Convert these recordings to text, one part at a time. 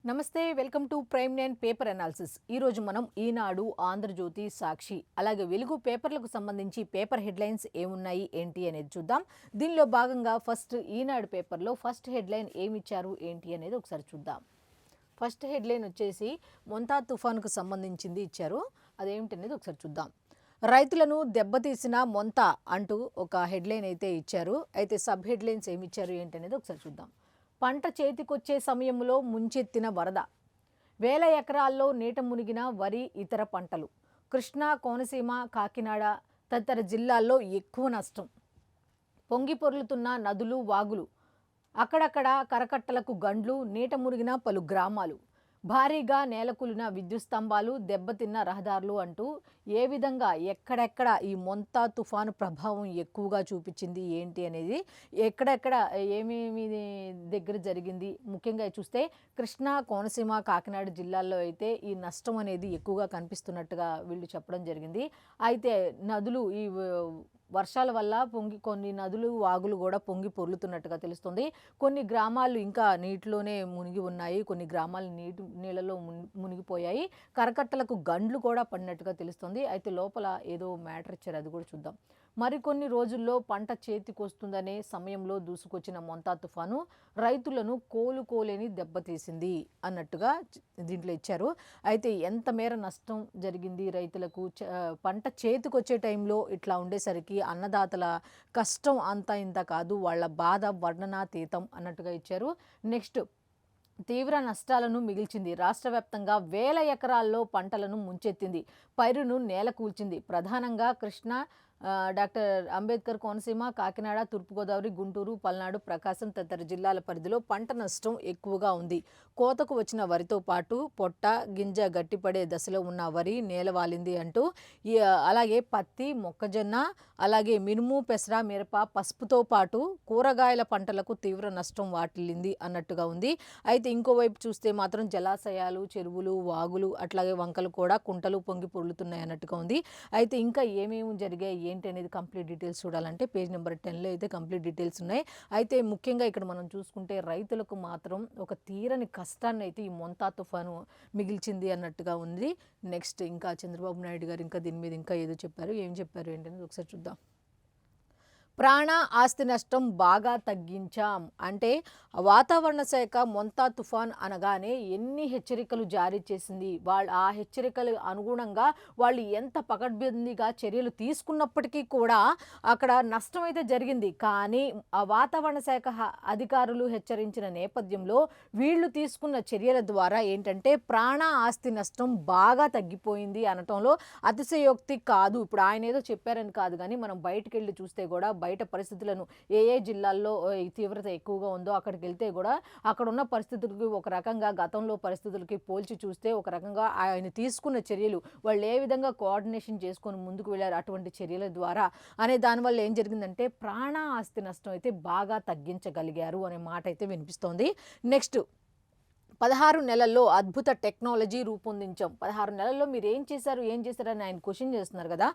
నమస్తే welcome to prime 9 paper analysis. ఈరోజు మనం ఈనాడు, ఆంధ్రజ్యోతి, సాక్షి అలాగే వెలుగు పేపర్లకు సంబంధించి పేపర్ హెడ్లైన్స్ ఏమున్నాయి ఏంటి అనేది చూద్దాం. దీనిలో భాగంగా ఫస్ట్ ఈనాడు పేపర్లో ఫస్ట్ హెడ్లైన్ ఏమిచ్చారు ఏంటి అనేది ఒకసారి చూద్దాం. ఫస్ట్ హెడ్లైన్ వచ్చేసి మొంతా తుఫానుకు సంబంధించింది ఇచ్చారు. అదేమిటనేది ఒకసారి చూద్దాం. రైతులను దెబ్బతీసిన మొంతా అంటూ ఒక హెడ్లైన్ అయితే ఇచ్చారు. అయితే సబ్ హెడ్లైన్స్ ఏమిచ్చారు ఏంటనేది ఒకసారి చూద్దాం. పంట చేతికొచ్చే సమయంలో ముంచెత్తిన వరద, వేల ఎకరాల్లో నీట మునిగిన వరి, ఇతర పంటలు. కృష్ణా, కోనసీమ, కాకినాడ తదితర జిల్లాల్లో ఎక్కువ నష్టం. పొంగి పొర్లుతున్న నదులు, వాగులు. అక్కడక్కడ కరకట్టలకు గండ్లు, నీట మునిగిన పలు గ్రామాలు. భారీగా నేలకూలిన విద్యుత్ స్తంభాలు, దెబ్బతిన్న రహదారులు అంటూ ఏ విధంగా ఎక్కడెక్కడ ఈ మొంతా తుఫాను ప్రభావం ఎక్కువగా చూపించింది ఏంటి అనేది, ఎక్కడెక్కడ ఏమేమి దగ్గర జరిగింది, ముఖ్యంగా చూస్తే కృష్ణా, కోనసీమ, కాకినాడ జిల్లాల్లో అయితే ఈ నష్టం అనేది ఎక్కువగా కనిపిస్తున్నట్టుగా వీళ్ళు చెప్పడం జరిగింది. అయితే నదులు ఈ వర్షాల వల్ల కొన్ని నదులు, వాగులు కూడా పొంగి పొర్లుతున్నట్టుగా తెలుస్తుంది. కొన్ని గ్రామాలు ఇంకా నీటిలోనే మునిగి ఉన్నాయి, కొన్ని గ్రామాలు నీళ్ళలో మునిగిపోయాయి. కరకట్టలకు గండ్లు కూడా పడినట్టుగా తెలుస్తుంది. అయితే లోపల ఏదో మ్యాటర్ ఇచ్చారు, అది కూడా చూద్దాం. మరికొన్ని రోజుల్లో పంట చేతికొస్తుందనే సమయంలో దూసుకొచ్చిన మొంతా తుఫాను రైతులను కోలుకోలేని దెబ్బతీసింది అన్నట్టుగా దీంట్లో ఇచ్చారు. అయితే ఎంత మేర నష్టం జరిగింది రైతులకు, పంట చేతికొచ్చే టైంలో ఇట్లా ఉండేసరికి అన్నదాతల కష్టం అంతా ఇంత కాదు, వాళ్ళ బాధ వర్ణనాతీతం అన్నట్టుగా ఇచ్చారు. నెక్స్ట్, తీవ్ర నష్టాలను మిగిల్చింది. రాష్ట్ర వ్యాప్తంగా వేల ఎకరాల్లో పంటలను ముంచెత్తింది, పైరును నేల కూల్చింది. ప్రధానంగా కృష్ణా, డాక్టర్ అంబేద్కర్ కోనసీమ, కాకినాడ, తూర్పుగోదావరి, గుంటూరు, పల్నాడు, ప్రకాశం తదితర జిల్లాల పరిధిలో పంట నష్టం ఎక్కువగా ఉంది. కోతకు వచ్చిన వరితో పాటు పొట్ట, గింజ గట్టిపడే దశలో ఉన్న వరి నేలవాలింది అంటూ, అలాగే పత్తి, మొక్కజొన్న, అలాగే మినుము, పెసర, మిరప, పసుపుతో పాటు కూరగాయల పంటలకు తీవ్ర నష్టం వాటిల్లింది అన్నట్టుగా ఉంది. అయితే ఇంకోవైపు చూస్తే మాత్రం జలాశయాలు, చెరువులు, వాగులు, అట్లాగే వంకలు కూడా కుంటలు పొంగి పొర్లుతున్నాయి అన్నట్టుగా ఉంది. అయితే ఇంకా ఏమేమి జరిగాయి ఏంటి అనేది కంప్లీట్ డీటెయిల్స్ చూడాలంటే పేజ్ నెంబర్ 10లో అయితే కంప్లీట్ డీటెయిల్స్ ఉన్నాయి. అయితే ముఖ్యంగా ఇక్కడ మనం చూసుకుంటే రైతులకు మాత్రం ఒక తీరని కష్టాన్ని అయితే ఈ మొంతా తుఫాను మిగిల్చింది అన్నట్టుగా ఉంది. నెక్స్ట్, ఇంకా చంద్రబాబు నాయుడు గారు ఇంకా దీని మీద ఇంకా ఏదో చెప్పారు, ఏం చెప్పారు ఏంటనేది ఒకసారి చూద్దాం. ప్రాణ, ఆస్తి నష్టం బాగా తగ్గించాం అంటే వాతావరణ శాఖ మొంతా తుఫాన్ అనగానే ఎన్ని హెచ్చరికలు జారీ చేసింది, ఆ హెచ్చరికలు అనుగుణంగా వాళ్ళు ఎంత పకడ్బందీగా చర్యలు తీసుకున్నప్పటికీ కూడా అక్కడ నష్టం అయితే జరిగింది. కానీ ఆ వాతావరణ శాఖ అధికారులు హెచ్చరించిన నేపథ్యంలో వీళ్ళు తీసుకున్న చర్యల ద్వారా ఏంటంటే ప్రాణ, ఆస్తి నష్టం బాగా తగ్గిపోయింది అనటంలో అతిశయోక్తి కాదు. ఇప్పుడు ఆయన ఏదో చెప్పారని కాదు, కానీ మనం బయటకు వెళ్ళి చూస్తే కూడా బయట పరిస్థితులను ఏ జిల్లాల్లో ఈ తీవ్రత ఎక్కువగా ఉందో అక్కడికి వెళ్తే కూడా అక్కడ ఉన్న పరిస్థితులకి ఒక రకంగా గతంలో పరిస్థితులకి పోల్చి చూస్తే ఒక రకంగా ఆయన తీసుకున్న చర్యలు, వాళ్ళు ఏ విధంగా కోఆర్డినేషన్ చేసుకొని ముందుకు వెళ్ళారు అటువంటి చర్యల ద్వారా అనే దానివల్ల ఏం జరిగిందంటే ప్రాణ, ఆస్తి నష్టం అయితే బాగా తగ్గించగలిగారు అనే మాట అయితే వినిపిస్తోంది. నెక్స్ట్, 16 నెలల్లో అద్భుత టెక్నాలజీ రూపొందించాం. 16 నెలల్లో మీరు ఏం చేశారు అని ఆయన క్వశ్చన్ చేస్తున్నారు కదా.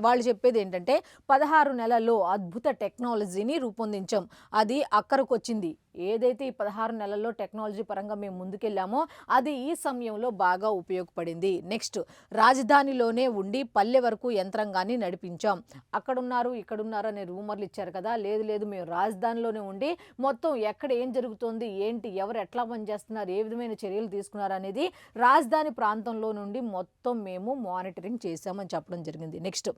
వాళ్ళు చెప్పేది ఏంటంటే 16 నెలల్లో అద్భుత టెక్నాలజీని రూపొందించాం, అది అక్కడికి వచ్చింది. ఏదైతే ఈ 16 నెలల్లో టెక్నాలజీ పరంగా మేము ముందుకెళ్ళామో అది ఈ సమయంలో బాగా ఉపయోగపడింది. నెక్స్ట్, రాజధానిలోనే ఉండి పల్లె వరకు యంత్రాంగాన్ని నడిపించాం. అక్కడున్నారు ఇక్కడున్నారు అనే రూమర్లు ఇచ్చారు కదా. లేదు మేము రాజధానిలోనే ఉండి మొత్తం ఎక్కడ ఏం జరుగుతోంది, ఏంటి, ఎవరు ఎట్లా పనిచేస్తున్నారు, ఏ విధమైన చర్యలు తీసుకున్నారు అనేది రాజధాని ప్రాంతంలో నుండి మొత్తం మేము మానిటరింగ్ చేశామని చెప్పడం జరిగింది. నెక్స్ట్,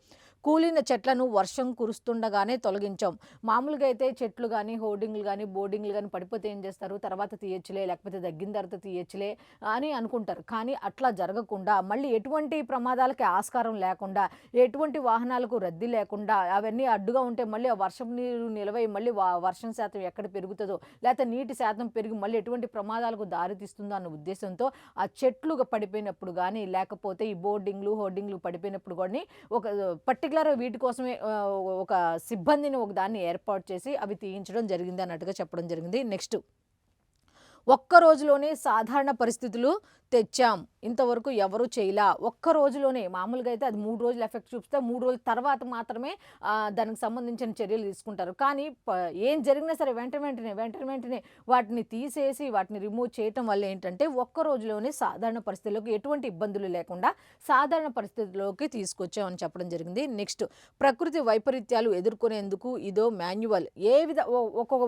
కూలిన చెట్లను వర్షం కురుస్తుండగానే తొలగించాం. మామూలుగా అయితే చెట్లు కానీ, హోర్డింగ్లు కానీ, బోర్డింగ్లు కానీ పడిపోతే ఏం చేస్తారు, తర్వాత తీయచ్చులే, లేకపోతే తగ్గిన తర్వాత తీయచ్చులే అని అనుకుంటారు. కానీ అట్లా జరగకుండా మళ్ళీ ఎటువంటి ప్రమాదాలకి ఆస్కారం లేకుండా, ఎటువంటి వాహనాలకు రద్దీ లేకుండా అవన్నీ అడ్డుగా ఉంటే మళ్ళీ ఆ వర్షం నీరు నిలవై మళ్ళీ వర్షం శాతం ఎక్కడ పెరుగుతుందో, లేకపోతే నీటి శాతం పెరిగి మళ్ళీ ఎటువంటి ప్రమాదాలకు దారితీస్తుందో అన్న ఉద్దేశంతో ఆ చెట్లు పడిపోయినప్పుడు కానీ, లేకపోతే ఈ బోర్డింగ్లు, హోర్డింగ్లు పడిపోయినప్పుడు కానీ ఒక పర్టికులర్ వీటి కోసమే ఒక సిబ్బందిని ఒక దాన్ని ఏర్పాటు చేసి అవి తీయించడం జరిగింది అన్నట్టుగా చెప్పడం జరిగింది. నెక్స్ట్, ఒక్క రోజులోనే సాధారణ పరిస్థితులు తెచ్చాం. ఇంతవరకు ఎవరు చేయలా. ఒక్క రోజులోనే మామూలుగా అయితే అది 3 రోజులు ఎఫెక్ట్ చూపిస్తే 3 రోజుల తర్వాత మాత్రమే దానికి సంబంధించిన చర్యలు తీసుకుంటారు. కానీ ఏం జరిగినా సరే వెంటనే వాటిని తీసేసి వాటిని రిమూవ్ చేయటం వల్ల ఏంటంటే ఒక్క రోజులోనే సాధారణ పరిస్థితుల్లోకి ఎటువంటి ఇబ్బందులు లేకుండా సాధారణ పరిస్థితుల్లోకి తీసుకొచ్చామని చెప్పడం జరిగింది. నెక్స్ట్ ప్రకృతి వైపరీత్యాలు ఎదుర్కొనేందుకు ఇదో మాన్యువల్. ఒక్కొక్క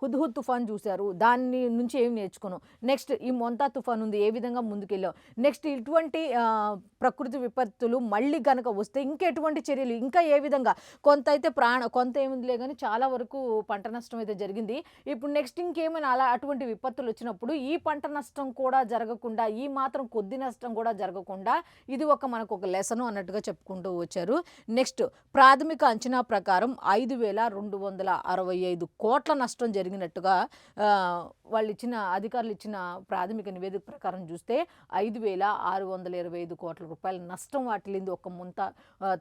హుద్‌హుద్ తుఫాన్ చూసారు. దాన్ని నుంచి ఏమి నేర్చుకున్నాం. నెక్స్ట్ ఈ మొంతా తుఫాన్ ఉంది. ఏ విధంగా ముందుకెళ్ళాం. నెక్స్ట్ ఇటువంటి ప్రకృతి విపత్తులు మళ్ళీ గనక వస్తే ఇంకెటువంటి చర్యలు ఇంకా ఏ విధంగా కొంత ఏముందిలే గానీ చాలా వరకు పంట నష్టం అయితే జరిగింది. ఇప్పుడు నెక్స్ట్ ఇంకేమైనా అటువంటి విపత్తులు వచ్చినప్పుడు ఈ పంట నష్టం కూడా జరగకుండా ఈ మాత్రం కొద్ది నష్టం కూడా జరగకుండా ఇది మనకు ఒక లెసను అన్నట్టుగా చెప్పుకుంటూ వచ్చారు. నెక్స్ట్ ప్రాథమిక అంచనా ప్రకారం 5,265 కోట్ల నష్టం జరిగినట్టుగా అధికారులు ఇచ్చిన ప్రాథమిక నివేదిక ప్రకారం చూస్తే 5,625 కోట్ల రూపాయల నష్టం వాటిల్లింది ఒక్క ముంతా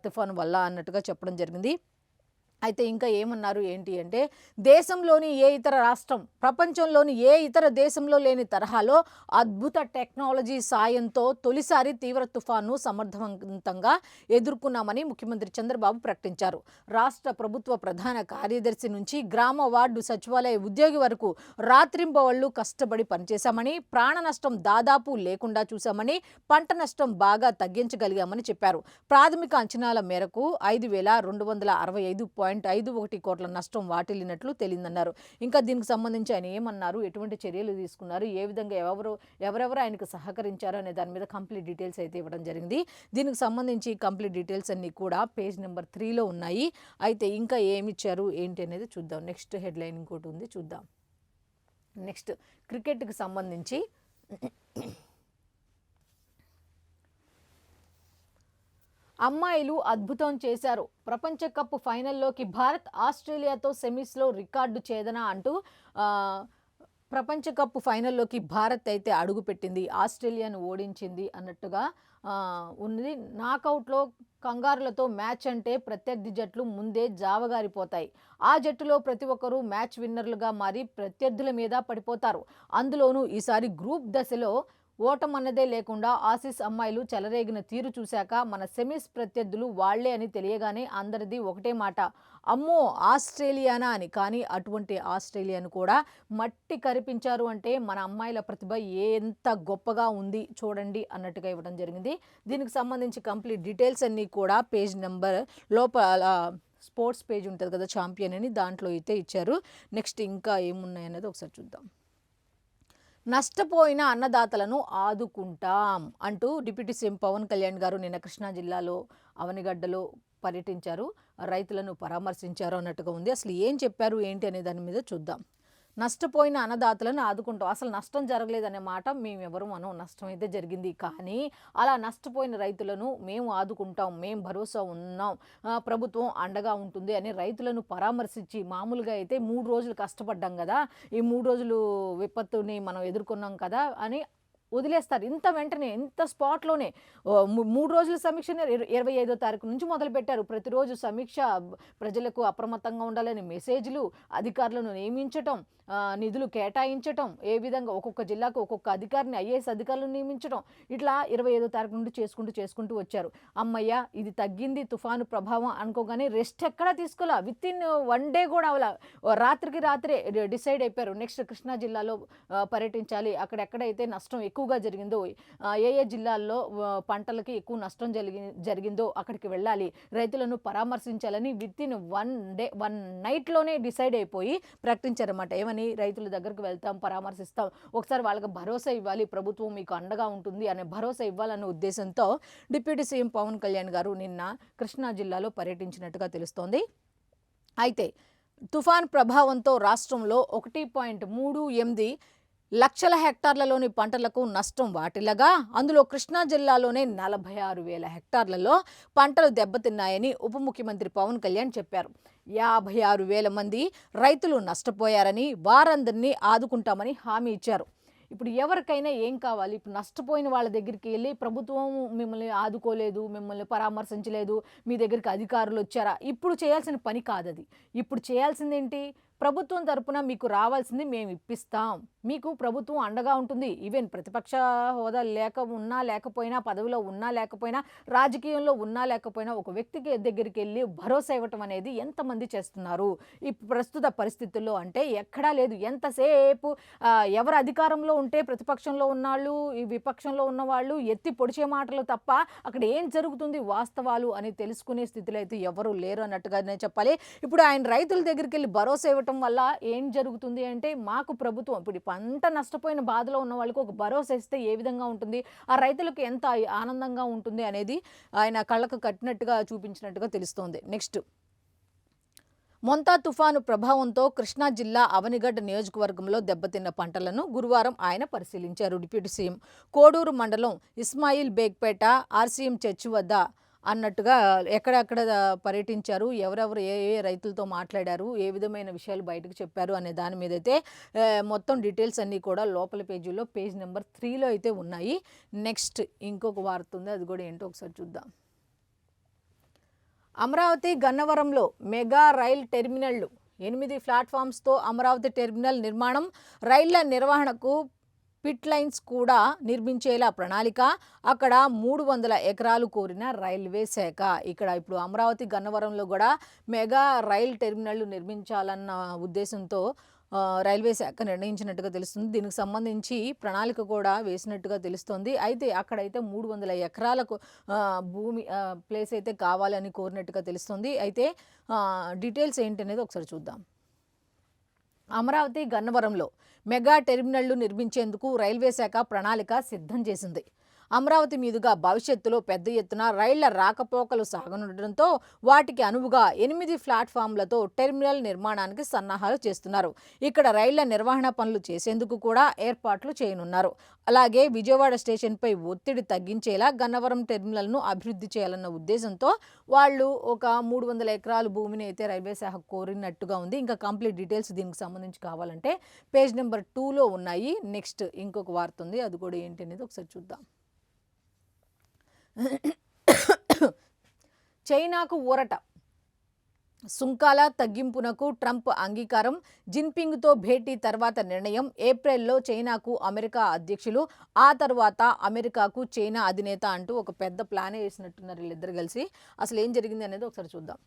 తుఫాను వల్ల అన్నట్టుగా చెప్పడం జరిగింది. అయితే ఇంకా ఏమన్నారు ఏంటి అంటే దేశంలోని ఏ ఇతర రాష్ట్రం ప్రపంచంలోని ఏ ఇతర దేశంలో లేని తరహాలో అద్భుత టెక్నాలజీ సాయంతో తొలిసారి తీవ్ర తుఫాను సమర్థవంతంగా ఎదుర్కొన్నామని ముఖ్యమంత్రి చంద్రబాబు ప్రకటించారు. రాష్ట్ర ప్రభుత్వ ప్రధాన కార్యదర్శి నుంచి గ్రామ వార్డు సచివాలయ ఉద్యోగి వరకు రాత్రింబవళ్లు కష్టపడి పనిచేశామని, ప్రాణ నష్టం దాదాపు లేకుండా చూశామని, పంట నష్టం బాగా తగ్గించగలిగామని చెప్పారు. ప్రాథమిక అంచనాల మేరకు 5,265.51 కోట్ల నష్టం వాటిల్లినట్లు తెలియదన్నారు. ఇంకా దీనికి సంబంధించి ఆయన ఏమన్నారు, ఎటువంటి చర్యలు తీసుకున్నారు, ఏ విధంగా ఎవరెవరు ఆయనకు సహకరించారు అనే దాని మీద కంప్లీట్ డీటెయిల్స్ అయితే ఇవ్వడం జరిగింది. దీనికి సంబంధించి కంప్లీట్ డీటెయిల్స్ అన్నీ కూడా పేజ్ నెంబర్ 3లో ఉన్నాయి. అయితే ఇంకా ఏమిచ్చారు ఏంటి అనేది చూద్దాం. నెక్స్ట్ హెడ్లైన్ ఇంకోటి ఉంది చూద్దాం. నెక్స్ట్ క్రికెట్కి సంబంధించి అమ్మాయిలు అద్భుతం చేశారు. ప్రపంచ కప్ ఫైనల్లోకి భారత్ ఆస్ట్రేలియాతో సెమీస్లో రికార్డు ఛేదన అంటూ ప్రపంచ కప్ ఫైనల్లోకి భారత్ అయితే అడుగుపెట్టింది, ఆస్ట్రేలియాను ఓడించింది అన్నట్టుగా ఉంది. నాకౌట్లో కంగారులతో మ్యాచ్ అంటే ప్రత్యర్థి జట్లు ముందే జావగారిపోతాయి. ఆ జట్టులో ప్రతి ఒక్కరూ మ్యాచ్ విన్నర్లుగా మారి ప్రత్యర్థుల మీద పడిపోతారు. అందులోనూ ఈసారి గ్రూప్ దశలో ఓటమన్నదే లేకుండా ఆసీస్ అమ్మాయిలు చెలరేగిన తీరు చూశాక మన సెమీస్ ప్రత్యర్థులు వాళ్లే అని తెలియగానే అందరిది ఒకటే మాట, అమ్మో ఆస్ట్రేలియానా అని. కానీ అటువంటి ఆస్ట్రేలియాను కూడా మట్టి కరిపించారు అంటే మన అమ్మాయిల ప్రతిభ ఎంత గొప్పగా ఉంది చూడండి అన్నట్టుగా ఇవ్వడం జరిగింది. దీనికి సంబంధించి కంప్లీట్ డీటెయిల్స్ అన్నీ కూడా పేజ్ నెంబర్ లోపల స్పోర్ట్స్ పేజ్ ఉంటుంది కదా, ఛాంపియన్ అని, దాంట్లో అయితే ఇచ్చారు. నెక్స్ట్ ఇంకా ఏమున్నాయన్నది ఒకసారి చూద్దాం. నష్టపోయిన అన్నదాతలను ఆదుకుంటాం అంటూ డిప్యూటీ సీఎం పవన్ కళ్యాణ్ గారు నిన్న కృష్ణా జిల్లాలో అవనిగడ్డలో పర్యటించారు, రైతులను పరామర్శించారు అన్నట్టుగా ఉంది. అసలు ఏం చెప్పారు ఏంటి అనే దాని మీద చూద్దాం. నష్టపోయిన అన్నదాతలను ఆదుకుంటాం. అసలు నష్టం జరగలేదనే మాట మేమెవరు మనం, నష్టం అయితే జరిగింది. కానీ అలా నష్టపోయిన రైతులను మేము ఆదుకుంటాం, మేము భరోసా ఉన్నాం, ప్రభుత్వం అండగా ఉంటుంది అని రైతులను పరామర్శించి, మామూలుగా అయితే 3 రోజులు కష్టపడ్డాం కదా, ఈ 3 రోజులు విపత్తుని మనం ఎదుర్కొన్నాం కదా అని వదిలేస్తారు. వెంటనే ఇంత స్పాట్లోనే 3 రోజుల సమీక్షని 25వ తారీఖు నుంచి మొదలుపెట్టారు. ప్రతిరోజు సమీక్ష, ప్రజలకు అప్రమత్తంగా ఉండాలని మెసేజ్లు, అధికారులను నియమించటం, నిధులు కేటాయించటం, ఏ విధంగా ఒక్కొక్క జిల్లాకు ఒక్కొక్క అధికారిని, ఐఏఎస్ అధికారులను నియమించడం, ఇట్లా 25వ తారీఖు నుండి చేసుకుంటూ వచ్చారు. అమ్మయ్య ఇది తగ్గింది తుఫాను ప్రభావం అనుకోగానే రెస్ట్ ఎక్కడా తీసుకోలే. వితిన్ 1 డే కూడా అవలా, రాత్రికి రాత్రే డిసైడ్ అయిపోయారు. నెక్స్ట్ కృష్ణా జిల్లాలో పర్యటించాలి, అక్కడెక్కడైతే నష్టం ఎక్కువగా జరిగిందో, ఏ జిల్లాల్లో పంటలకి ఎక్కువ నష్టం జరిగిందో అక్కడికి వెళ్ళాలి, రైతులను పరామర్శించాలని వితిన్ 1 నైట్లోనే డిసైడ్ అయిపోయి ప్రకటించారన్నమాట. ఏమని, రైతుల దగ్గరకు వెళ్తాం, పరామర్శిస్తాం, ఒకసారి వాళ్ళకి భరోసా ఇవ్వాలి, ప్రభుత్వం మీకు అండగా ఉంటుంది అనే భరోసా ఇవ్వాలనే ఉద్దేశంతో డిప్యూటీ సీఎం పవన్ కళ్యాణ్ గారు నిన్న కృష్ణా జిల్లాలో పర్యటించినట్టుగా తెలుస్తోంది. అయితే తుఫాన్ ప్రభావంతో రాష్ట్రంలో 1.38 లక్షల హెక్టార్లలోని పంటలకు నష్టం వాటిల్లగా అందులో కృష్ణా జిల్లాలోనే 46,000 హెక్టార్లలో పంటలు దెబ్బతిన్నాయని ఉప ముఖ్యమంత్రి పవన్ కళ్యాణ్ చెప్పారు. 56,000 మంది రైతులు నష్టపోయారని, వారందరినీ ఆదుకుంటామని హామీ ఇచ్చారు. ఇప్పుడు ఎవరికైనా ఏం కావాలి, ఇప్పుడు నష్టపోయిన వాళ్ళ దగ్గరికి వెళ్ళి ప్రభుత్వం మిమ్మల్ని ఆదుకోలేదు, మిమ్మల్ని పరామర్శించలేదు, మీ దగ్గరికి అధికారులు వచ్చారా, ఇప్పుడు చేయాల్సిన పని కాదది. ఇప్పుడు చేయాల్సింది ఏంటి, ప్రభుత్వం తరపున మీకు రావాల్సింది మేము ఇప్పిస్తాం, మీకు ప్రభుత్వం అండగా ఉంటుంది. ఈవెన్ ప్రతిపక్ష హోదా లేకపోయినా, పదవిలో ఉన్నా లేకపోయినా, రాజకీయంలో ఉన్నా లేకపోయినా ఒక వ్యక్తికి దగ్గరికెళ్ళి భరోసా ఇవ్వటం అనేది ఎంతమంది చేస్తున్నారు? ఈ ప్రస్తుత పరిస్థితుల్లో అంటే ఎక్కడా లేదు. ఎంతసేపు ఎవరు అధికారంలో ఉంటే ప్రతిపక్షంలో ఉన్నాళ్ళు, ఈ విపక్షంలో ఉన్నవాళ్ళు ఎత్తి పొడిచే మాటలు తప్ప అక్కడ ఏం జరుగుతుంది వాస్తవాలు అని తెలుసుకునే స్థితిలో అయితే ఎవరు లేరు అన్నట్టుగానే చెప్పాలి. ఇప్పుడు ఆయన రైతుల దగ్గరికెళ్ళి భరోసా ఇవ్వటం వల్ల ఏం జరుగుతుంది అంటే మాకు ప్రభుత్వం ఇప్పుడు పంట నష్టపోయిన బాధలో ఉన్న వాళ్ళకి ఒక భరోసా ఇస్తే ఏ విధంగా ఉంటుంది, ఆ రైతులకు ఎంత ఆనందంగా ఉంటుంది అనేది ఆయన కళ్ళకు కట్టినట్టుగా చూపించినట్టుగా తెలుస్తోంది. నెక్స్ట్, మొంతా తుఫాను ప్రభావంతో కృష్ణా జిల్లా అవనిగడ్డ నియోజకవర్గంలో దెబ్బతిన్న పంటలను గురువారం ఆయన పరిశీలించారు. డిప్యూటీ సీఎం కోడూరు మండలం ఇస్మాయిల్ బేగ్పేట ఆర్సీఎం చర్చి వద్ద అన్నట్టుగా ఎక్కడెక్కడ పర్యటించారు, ఎవరెవరు ఏ ఏ రైతులతో మాట్లాడారు, ఏ విధమైన విషయాలు బయటకు చెప్పారు అనే దాని మీదైతే మొత్తం డీటెయిల్స్ అన్నీ కూడా లోపల పేజీలో పేజ్ నెంబర్ 3లో అయితే ఉన్నాయి. నెక్స్ట్ ఇంకొక వార్త ఉంది, అది కూడా ఏంటో ఒకసారి చూద్దాం. అమరావతి గన్నవరంలో మెగా రైల్ టెర్మినళ్లు 8 ప్లాట్ఫామ్స్తో అమరావతి టెర్మినల్ నిర్మాణం, రైళ్ల నిర్వహణకు పిట్ లైన్స్ కూడా నిర్మించేలా ప్రణాళిక, అక్కడ 300 ఎకరాలు కోరిన రైల్వే శాఖ. ఇక్కడ ఇప్పుడు అమరావతి గన్నవరంలో కూడా మెగా రైల్ టెర్మినళ్లు నిర్మించాలన్న ఉద్దేశంతో రైల్వే శాఖ నిర్ణయించినట్టుగా తెలుస్తుంది. దీనికి సంబంధించి ప్రణాళిక కూడా వేసినట్టుగా తెలుస్తోంది. అయితే అక్కడైతే 300 ఎకరాలకు భూమి ప్లేస్ అయితే కావాలని కోరినట్టుగా తెలుస్తుంది. అయితే డీటెయిల్స్ ఏంటనేది ఒకసారి చూద్దాం. అమరావతి గన్నవరంలో మెగా టెర్మినళ్లు నిర్మించేందుకు రైల్వే శాఖ ప్రణాళిక సిద్ధం చేసింది. అమరావతి మీదుగా భవిష్యత్తులో పెద్ద ఎత్తున రైళ్ల రాకపోకలు సాగనుండటంతో వాటికి అనువుగా 8 ప్లాట్ఫామ్లతో టెర్మినల్ నిర్మాణానికి సన్నాహాలు చేస్తున్నారు. ఇక్కడ రైళ్ల నిర్వహణ పనులు చేసేందుకు కూడా ఏర్పాట్లు చేయనున్నారు. అలాగే విజయవాడ స్టేషన్పై ఒత్తిడి తగ్గించేలా గన్నవరం టెర్మినల్ను అభివృద్ధి చేయాలన్న ఉద్దేశంతో వాళ్ళు ఒక 300 ఎకరాల భూమిని అయితే రైల్వే శాఖ కోరినట్టుగా ఉంది. ఇంకా కంప్లీట్ డీటెయిల్స్ దీనికి సంబంధించి కావాలంటే పేజ్ నెంబర్ 2లో ఉన్నాయి. నెక్స్ట్ ఇంకొక వార్త ఉంది, అది కూడా ఏంటి అనేది ఒకసారి చూద్దాం. చైనాకు ఊరట, సుంకాల తగ్గింపునకు ట్రంప్ అంగీకారం, జిన్పింగ్తో భేటీ తర్వాత నిర్ణయం, ఏప్రిల్లో చైనాకు అమెరికా అధ్యక్షులు, ఆ తర్వాత అమెరికాకు చైనా అధినేత అంటూ ఒక పెద్ద ప్లానే వేసినట్టున్నారు వీళ్ళిద్దరు కలిసి. అసలు ఏం జరిగింది అనేది ఒకసారి చూద్దాం.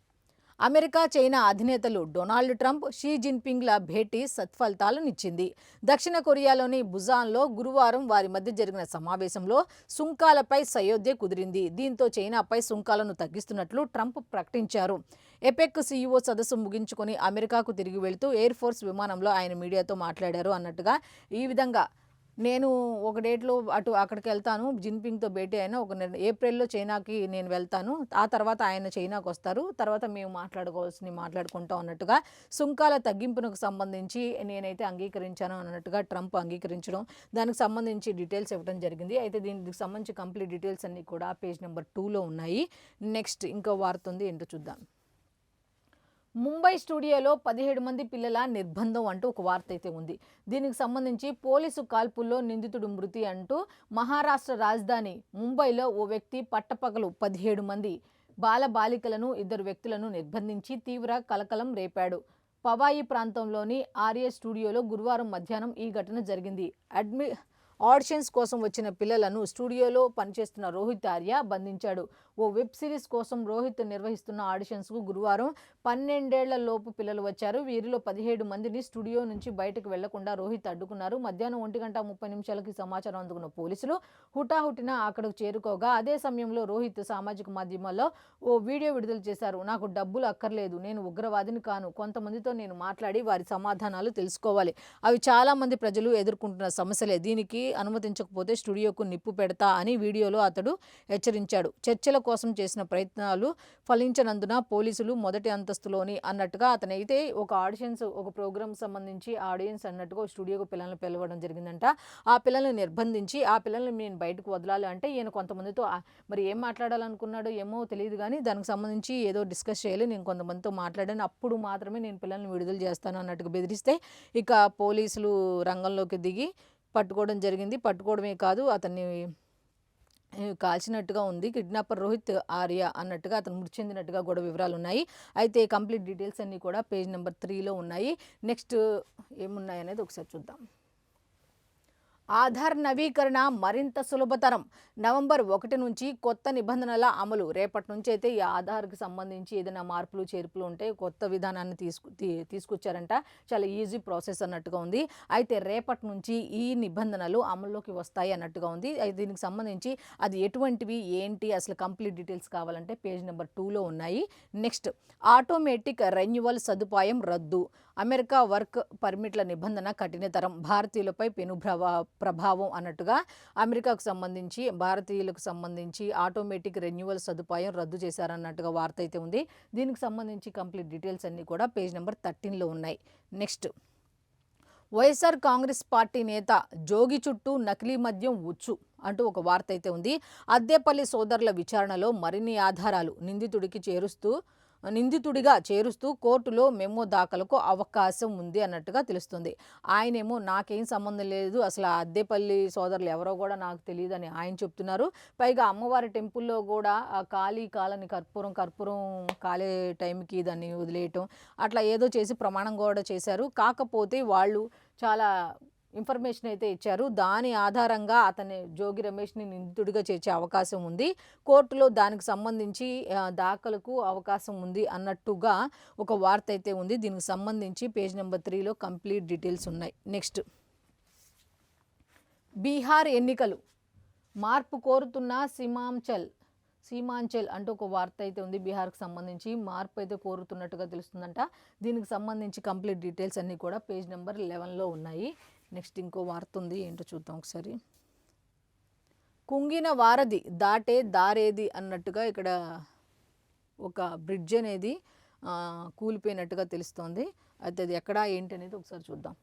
అమెరికా చైనా అధినేతలు డొనాల్డ్ ట్రంప్, షీ జిన్పింగ్ల భేటీ సత్ఫలితాలనిచ్చింది. దక్షిణ కొరియాలోని బుజాన్లో గురువారం వారి మధ్య జరిగిన సమావేశంలో సుంకాలపై సయోధ్య కుదిరింది. దీంతో చైనాపై సుంకాలను తగ్గిస్తున్నట్లు ట్రంప్ ప్రకటించారు. ఎపెక్ సీఈఓ సదస్సు ముగించుకొని అమెరికాకు తిరిగి వెళుతూ ఎయిర్ ఫోర్స్ విమానంలో ఆయన మీడియాతో మాట్లాడారు అన్నట్టుగా ఈ విధంగా నేను ఒక డేట్లో అక్కడికి వెళ్తాను, జిన్పింగ్తో భేటీ అయినా ఏప్రిల్లో చైనాకి నేను వెళ్తాను, ఆ తర్వాత ఆయన చైనాకు వస్తారు, తర్వాత మేము మాట్లాడుకుంటాం అన్నట్టుగా సుంకాల తగ్గింపునకు సంబంధించి నేనైతే అంగీకరించాను అన్నట్టుగా ట్రంప్ అంగీకరించడం, దానికి సంబంధించి డీటెయిల్స్ ఇవ్వడం జరిగింది. అయితే దీనికి సంబంధించి కంప్లీట్ డీటెయిల్స్ అన్నీ కూడా పేజ్ నెంబర్ 2లో ఉన్నాయి. నెక్స్ట్ ఇంకో వార్త ఉంది, ఏంటో చూద్దాం. ముంబై స్టూడియోలో 17 మంది పిల్లల నిర్బంధం అంటూ ఒక వార్త అయితే ఉంది. దీనికి సంబంధించి పోలీసు కాల్పుల్లో నిందితుడు మృతి అంటూ మహారాష్ట్ర రాజధాని ముంబైలో ఓ వ్యక్తి పట్టపగలు 17 మంది బాలబాలికలను 2 వ్యక్తులను నిర్బంధించి తీవ్ర కలకలం రేపాడు. పవాయి ప్రాంతంలోని ఆర్య స్టూడియోలో గురువారం మధ్యాహ్నం ఈ ఘటన జరిగింది. ఆడిషన్స్ కోసం వచ్చిన పిల్లలను స్టూడియోలో పనిచేస్తున్న రోహిత్ ఆర్య బంధించాడు. ఓ వెబ్ సిరీస్ కోసం రోహిత్ నిర్వహిస్తున్న ఆడిషన్స్కు గురువారం 12 ఏళ్ల లోపు పిల్లలు వచ్చారు. వీరిలో 17 మందిని స్టూడియో నుంచి బయటకు వెళ్లకుండా రోహిత్ అడ్డుకున్నారు. మధ్యాహ్నం 1:30 సమాచారం అందుకున్న పోలీసులు హుటాహుటిన అక్కడకు చేరుకోగా అదే సమయంలో రోహిత్ సామాజిక మాధ్యమాల్లో ఓ వీడియో విడుదల చేశారు. నాకు డబ్బులు అక్కర్లేదు, నేను ఉగ్రవాదిని కాను, కొంతమందితో నేను మాట్లాడి వారి సమాధానాలు తెలుసుకోవాలి, అవి చాలా మంది ప్రజలు ఎదుర్కొంటున్న సమస్యలే, దీనికి అనుమతించకపోతే స్టూడియోకు నిప్పు పెడతా అని వీడియోలో అతడు హెచ్చరించాడు. చర్చల కోసం చేసిన ప్రయత్నాలు ఫలించనందున పోలీసులు మొదటి అంతస్తులోని అన్నట్టుగా అతనైతే ఒక ప్రోగ్రామ్ సంబంధించి ఆడియన్స్ అన్నట్టుగా స్టూడియోకు పిల్లల్ని పిలవడం జరిగిందంట. ఆ పిల్లల్ని నిర్బంధించి ఆ పిల్లల్ని నేను బయటకు వదలాలి అంటే ఈయన కొంతమందితో మరి ఏం మాట్లాడాలనుకున్నాడో ఏమో తెలియదు, కానీ దానికి సంబంధించి ఏదో డిస్కస్ చేయాలి, నేను కొంతమందితో మాట్లాడాను, అప్పుడు మాత్రమే నేను పిల్లల్ని విడుదల చేస్తాను అన్నట్టుగా బెదిరిస్తే ఇక పోలీసులు రంగంలోకి దిగి పట్టుకోవడం జరిగింది. పట్టుకోవడమే కాదు, అతన్ని కాల్చినట్టుగా ఉంది. కిడ్నాపర్ రోహిత్ ఆర్య అన్నట్టుగా అతను మృతి చెందినట్టుగా కూడా వివరాలు ఉన్నాయి. అయితే కంప్లీట్ డీటెయిల్స్ అన్నీ కూడా పేజ్ నెంబర్ 3లో ఉన్నాయి. నెక్స్ట్ ఏమున్నాయి అనేది ఒకసారి చూద్దాం. ఆధార్ నవీకరణ మరింత సులభతరం. నవంబర్ 1 నుంచి కొత్త నిబంధనల అమలు. రేపటి నుంచి అయితే ఈ ఆధార్‌కి సంబంధించి ఏదైనా మార్పులు, చేర్పులు ఉంటే కొత్త విధానాన్ని తీసుకొచ్చారంట. చాలా ఈజీ ప్రాసెస్ అన్నట్టుగా ఉంది. అయితే రేపటి నుంచి ఈ నిబంధనలు అమల్లోకి వస్తాయి అన్నట్టుగా ఉంది. అయితే దీనికి సంబంధించి అది ఎటువంటివి, ఏంటి అసలు కంప్లీట్ డీటెయిల్స్ కావాలంటే పేజ్ నెంబర్ 2లో ఉన్నాయి. నెక్స్ట్ ఆటోమేటిక్ రెన్యువల్ సదుపాయం రద్దు. అమెరికా వర్క్ పర్మిట్ల నిబంధన కఠినతరం. భారతీయులపై పెను ప్రభావం అన్నట్టుగా అమెరికాకు సంబంధించి భారతీయులకు సంబంధించి ఆటోమేటిక్ రెన్యువల్ సదుపాయం రద్దు చేశారన్నట్టుగా వార్త అయితే ఉంది. దీనికి సంబంధించి కంప్లీట్ డీటెయిల్స్ అన్నీ కూడా పేజ్ నెంబర్ 13లో ఉన్నాయి. నెక్స్ట్ వైఎస్ఆర్ కాంగ్రెస్ పార్టీ నేత జోగి చుట్టూ నకిలీ మద్యం ఉచ్చు అంటూ ఒక వార్త అయితే ఉంది. అద్దేపల్లి సోదరుల విచారణలో మరిన్ని ఆధారాలు నిందితుడిగా చేరుస్తూ కోర్టులో మెమో దాఖలకు అవకాశం ఉంది అన్నట్టుగా తెలుస్తుంది. ఆయనేమో నాకేం సంబంధం లేదు, అసలు ఆ అద్దేపల్లి సోదరులు ఎవరో కూడా నాకు తెలియదని ఆయన చెప్తున్నారు. పైగా అమ్మవారి టెంపుల్లో కూడా ఆ కాలని కర్పూరం కాలే టైంకి దాన్ని వదిలేయటం అట్లా ఏదో చేసి ప్రమాణం కూడా చేశారు. కాకపోతే వాళ్ళు చాలా ఇన్ఫర్మేషన్ అయితే ఇచ్చారు. దాని ఆధారంగా అతన్ని జోగి రమేష్ని నిందితుడిగా చేర్చే అవకాశం ఉంది. కోర్టులో దానికి సంబంధించి దాఖలకు అవకాశం ఉంది అన్నట్టుగా ఒక వార్త అయితే ఉంది. దీనికి సంబంధించి పేజ్ నెంబర్ 3లో కంప్లీట్ డీటెయిల్స్ ఉన్నాయి. నెక్స్ట్ బీహార్ ఎన్నికలు మార్పు కోరుతున్న సీమాంచల్ అంటూ ఒక వార్త అయితే ఉంది. బీహార్కి సంబంధించి మార్పు అయితే కోరుతున్నట్టుగా తెలుస్తుందంట. దీనికి సంబంధించి కంప్లీట్ డీటెయిల్స్ అన్నీ కూడా పేజ్ నెంబర్ 11లో ఉన్నాయి. నెక్స్ట్ ఇంకో వార్త ఉంది, ఏంటో చూద్దాం ఒకసారి. కుంగిన వారధి దాటే దారేది అన్నట్టుగా ఇక్కడ ఒక బ్రిడ్జ్ అనేది కూలిపోయినట్టుగా తెలుస్తోంది. అయితే అది ఎక్కడ ఏంటి అనేది ఒకసారి చూద్దాం.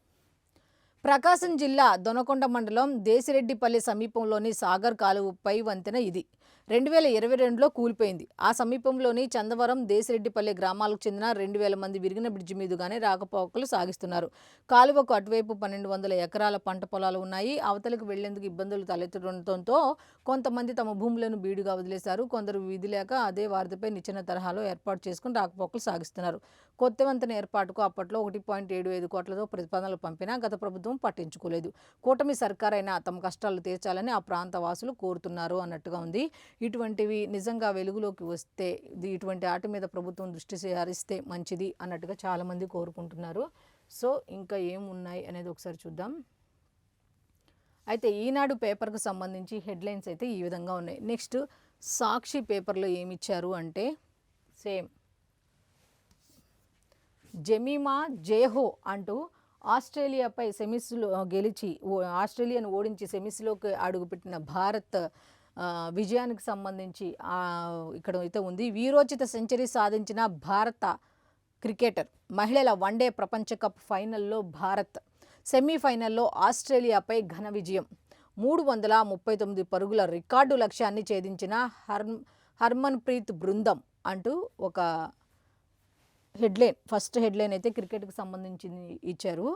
ప్రకాశం జిల్లా దొనకొండ మండలం దేశిరెడ్డిపల్లి సమీపంలోని సాగర్ కాలువపై వంతెన ఇది 2022లో కూలిపోయింది. ఆ సమీపంలోని చందవరం, దేశిరెడ్డిపల్లి గ్రామాలకు చెందిన 2000 మంది విరిగిన బ్రిడ్జి మీదుగానే రాకపోకలు సాగిస్తున్నారు. కాలువకు అటువైపు 1200 ఎకరాల పంట పొలాలు ఉన్నాయి. అవతలకు వెళ్లేందుకు ఇబ్బందులు తలెత్తడంతో కొంతమంది తమ భూములను బీడుగా వదిలేశారు. కొందరు విధి లేక అదే వారిదిపై నిచ్చెన తరహాలో ఏర్పాటు చేసుకుని రాకపోకలు సాగిస్తున్నారు. కొత్త వంతెన ఏర్పాటుకు అప్పట్లో 1.75 కోట్లతో ప్రతిపాదనలు పంపినా గత ప్రభుత్వం పట్టించుకోలేదు. కూటమి సర్కారైనా తమ కష్టాలు తీర్చాలని ఆ ప్రాంత వాసులు కోరుతున్నారు అన్నట్టుగా ఉంది. ఇటువంటివి నిజంగా వెలుగులోకి వస్తే ఇటువంటి వాటి మీద ప్రభుత్వం దృష్టి సారిస్తే మంచిది అన్నట్టుగా చాలామంది కోరుకుంటున్నారు. సో ఇంకా ఏమున్నాయి అనేది ఒకసారి చూద్దాం. అయితే ఈనాడు పేపర్కు సంబంధించి హెడ్లైన్స్ అయితే ఈ విధంగా ఉన్నాయి. నెక్స్ట్ సాక్షి పేపర్లో ఏమిచ్చారు అంటే సేమ్ జమీమా జేహో అంటూ ఆస్ట్రేలియాపై సెమీస్లో గెలిచి ఆస్ట్రేలియాను ఓడించి సెమీస్లోకి అడుగుపెట్టిన భారత్ విజయానికి సంబంధించి ఇక్కడ అయితే ఉంది. వీరోచిత సెంచరీ సాధించిన భారత క్రికెటర్ మహిళల వన్డే ప్రపంచ కప్ ఫైనల్లో భారత్ సెమీఫైనల్లో ఆస్ట్రేలియాపై ఘన విజయం. 339 పరుగుల రికార్డు లక్ష్యాన్ని ఛేదించిన హర్మన్ప్రీత్ బృందం అంటూ ఒక ఫస్ట్ హెడ్లైన్ అయితే క్రికెట్కి సంబంధించి ఇచ్చారు.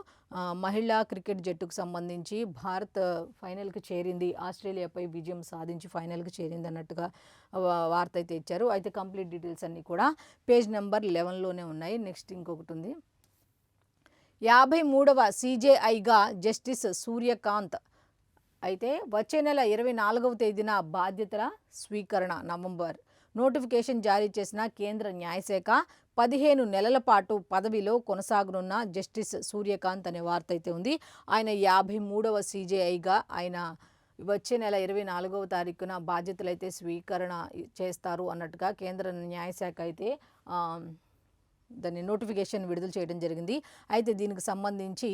మహిళా క్రికెట్ జట్టుకు సంబంధించి భారత్ ఫైనల్కి చేరింది, ఆస్ట్రేలియాపై విజయం సాధించి ఫైనల్కి చేరింది అన్నట్టుగా వార్త అయితే ఇచ్చారు. అయితే కంప్లీట్ డీటెయిల్స్ అన్నీ కూడా పేజ్ నెంబర్ 11లోనే ఉన్నాయి. నెక్స్ట్ ఇంకొకటి ఉంది. 53వ CJIగా జస్టిస్ సూర్యకాంత్ అయితే వచ్చే నెల 24వ తేదీన బాధ్యతల స్వీకరణ నవంబర్ నోటిఫికేషన్ జారీ చేసిన కేంద్ర న్యాయశాఖ 15 నెలల పాటు పదవిలో కొనసాగనున్న జస్టిస్ సూర్యకాంత్ అనే వార్త అయితే ఉంది. ఆయన 53వ CJIగా ఆయన వచ్చే నెల 24వ తారీఖున బాధ్యతలు అయితే స్వీకరణ చేస్తారు అన్నట్టుగా కేంద్ర న్యాయశాఖ అయితే దాన్ని నోటిఫికేషన్ విడుదల చేయడం జరిగింది. అయితే దీనికి సంబంధించి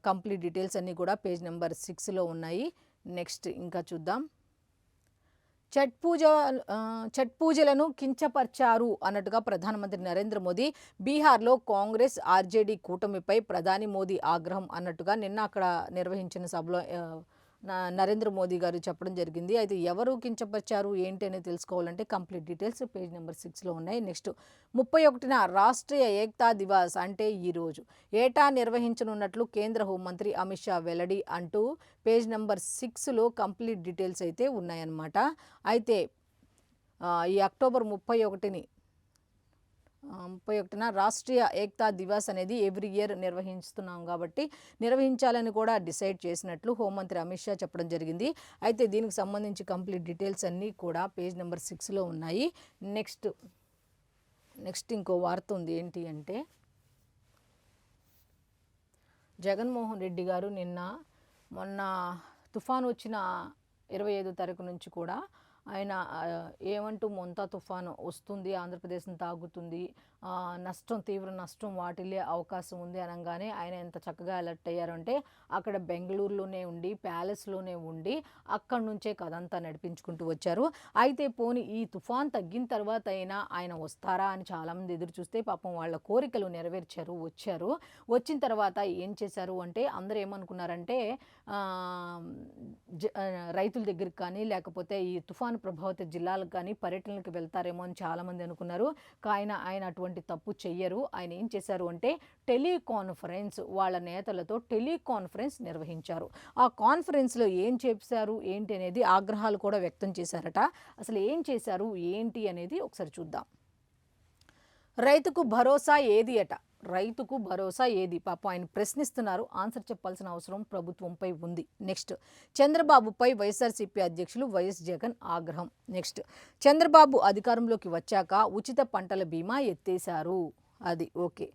కంప్లీట్ డీటెయిల్స్ అన్నీ కూడా పేజ్ నెంబర్ 6లో ఉన్నాయి. నెక్స్ట్ ఇంకా చూద్దాం. ఛట్ పూజలను కించపర్చారు అన్నట్టుగా ప్రధానమంత్రి నరేంద్ర మోదీ బీహార్లో కాంగ్రెస్ ఆర్జేడీ కూటమిపై ప్రధాని మోదీ ఆగ్రహం అన్నట్టుగా నిన్న అక్కడ నిర్వహించిన సభలో నరేంద్ర మోదీ గారు చెప్పడం జరిగింది. అయితే ఎవరు కించపరిచారు ఏంటి అనేది తెలుసుకోవాలంటే కంప్లీట్ డీటెయిల్స్ పేజ్ నెంబర్ 6లో ఉన్నాయి. నెక్స్ట్ 31న రాష్ట్రీయ ఏక్తా దివాస్ అంటే ఈరోజు ఏటా నిర్వహించనున్నట్లు కేంద్ర హోంమంత్రి అమిత్ షా వెల్లడి అంటూ పేజ్ నెంబర్ 6లో కంప్లీట్ డీటెయిల్స్ అయితే ఉన్నాయన్నమాట. అయితే ఈ అక్టోబర్ 31ని 31న రాష్ట్రీయ ఏక్తా దివాస్ అనేది ఎవ్రీ ఇయర్ నిర్వహిస్తున్నాం కాబట్టి నిర్వహించాలని కూడా డిసైడ్ చేసినట్లు హోంమంత్రి అమిత్ షా చెప్పడం జరిగింది. అయితే దీనికి సంబంధించి కంప్లీట్ డీటెయిల్స్ అన్నీ కూడా పేజ్ నెంబర్ 6లో ఉన్నాయి. నెక్స్ట్ ఇంకో వార్త ఉంది. ఏంటి అంటే జగన్మోహన్ రెడ్డి గారు మొన్న తుఫాను వచ్చిన 25వ తారీఖు నుంచి కూడా ఆయన ఏమంటూ మొంతా తుఫాను వస్తుంది, ఆంధ్రప్రదేశ్ని తాగుతుంది, తీవ్ర నష్టం వాటిల్లే అవకాశం ఉంది అనగానే ఆయన ఎంత చక్కగా అలర్ట్ అయ్యారంటే అక్కడ బెంగళూరులోనే ఉండి ప్యాలెస్లోనే ఉండి అక్కడి నుంచే కథంతా నడిపించుకుంటూ వచ్చారు. అయితే పోనీ ఈ తుఫాన్ తగ్గిన తర్వాత అయినా ఆయన వస్తారా అని చాలామంది ఎదురు చూస్తే పాపం వాళ్ళ కోరికలు నెరవేర్చారు, వచ్చారు. వచ్చిన తర్వాత ఏం చేశారు అంటే అందరూ ఏమనుకున్నారంటే రైతుల దగ్గరికి కానీ లేకపోతే ఈ తుఫాను ప్రభావిత జిల్లాలకు కానీ పర్యటనలకు వెళ్తారేమో అని చాలామంది అనుకున్నారు. ఆయన అటువంటి తప్పు చెయ్యరు. ఆయన ఏం చేశారు అంటే టెలికాన్ఫరెన్స్ వాళ్ళ నేతలతో టెలికాన్ఫరెన్స్ నిర్వహించారు. ఆ కాన్ఫరెన్స్లో ఏం చేశారు ఏంటి అనేది ఆగ్రహాలు కూడా వ్యక్తం చేశారట. అసలు ఏం చేశారు ఏంటి అనేది ఒకసారి చూద్దాం. రైతుకు భరోసా ఏది అట, రైతుకు భరోసా ఏది? పాపం ఆయన ప్రశ్నిస్తున్నారు. ఆన్సర్ చెప్పాల్సిన అవసరం ప్రభుత్వంపై ఉంది. నెక్స్ట్ చంద్రబాబుపై వైఎస్ఆర్సీపీ అధ్యక్షులు వైఎస్ జగన్ ఆగ్రహం. నెక్స్ట్ చంద్రబాబు అధికారంలోకి వచ్చాక ఉచిత పంటల బీమా ఎత్తేశారు. అది ఓకే.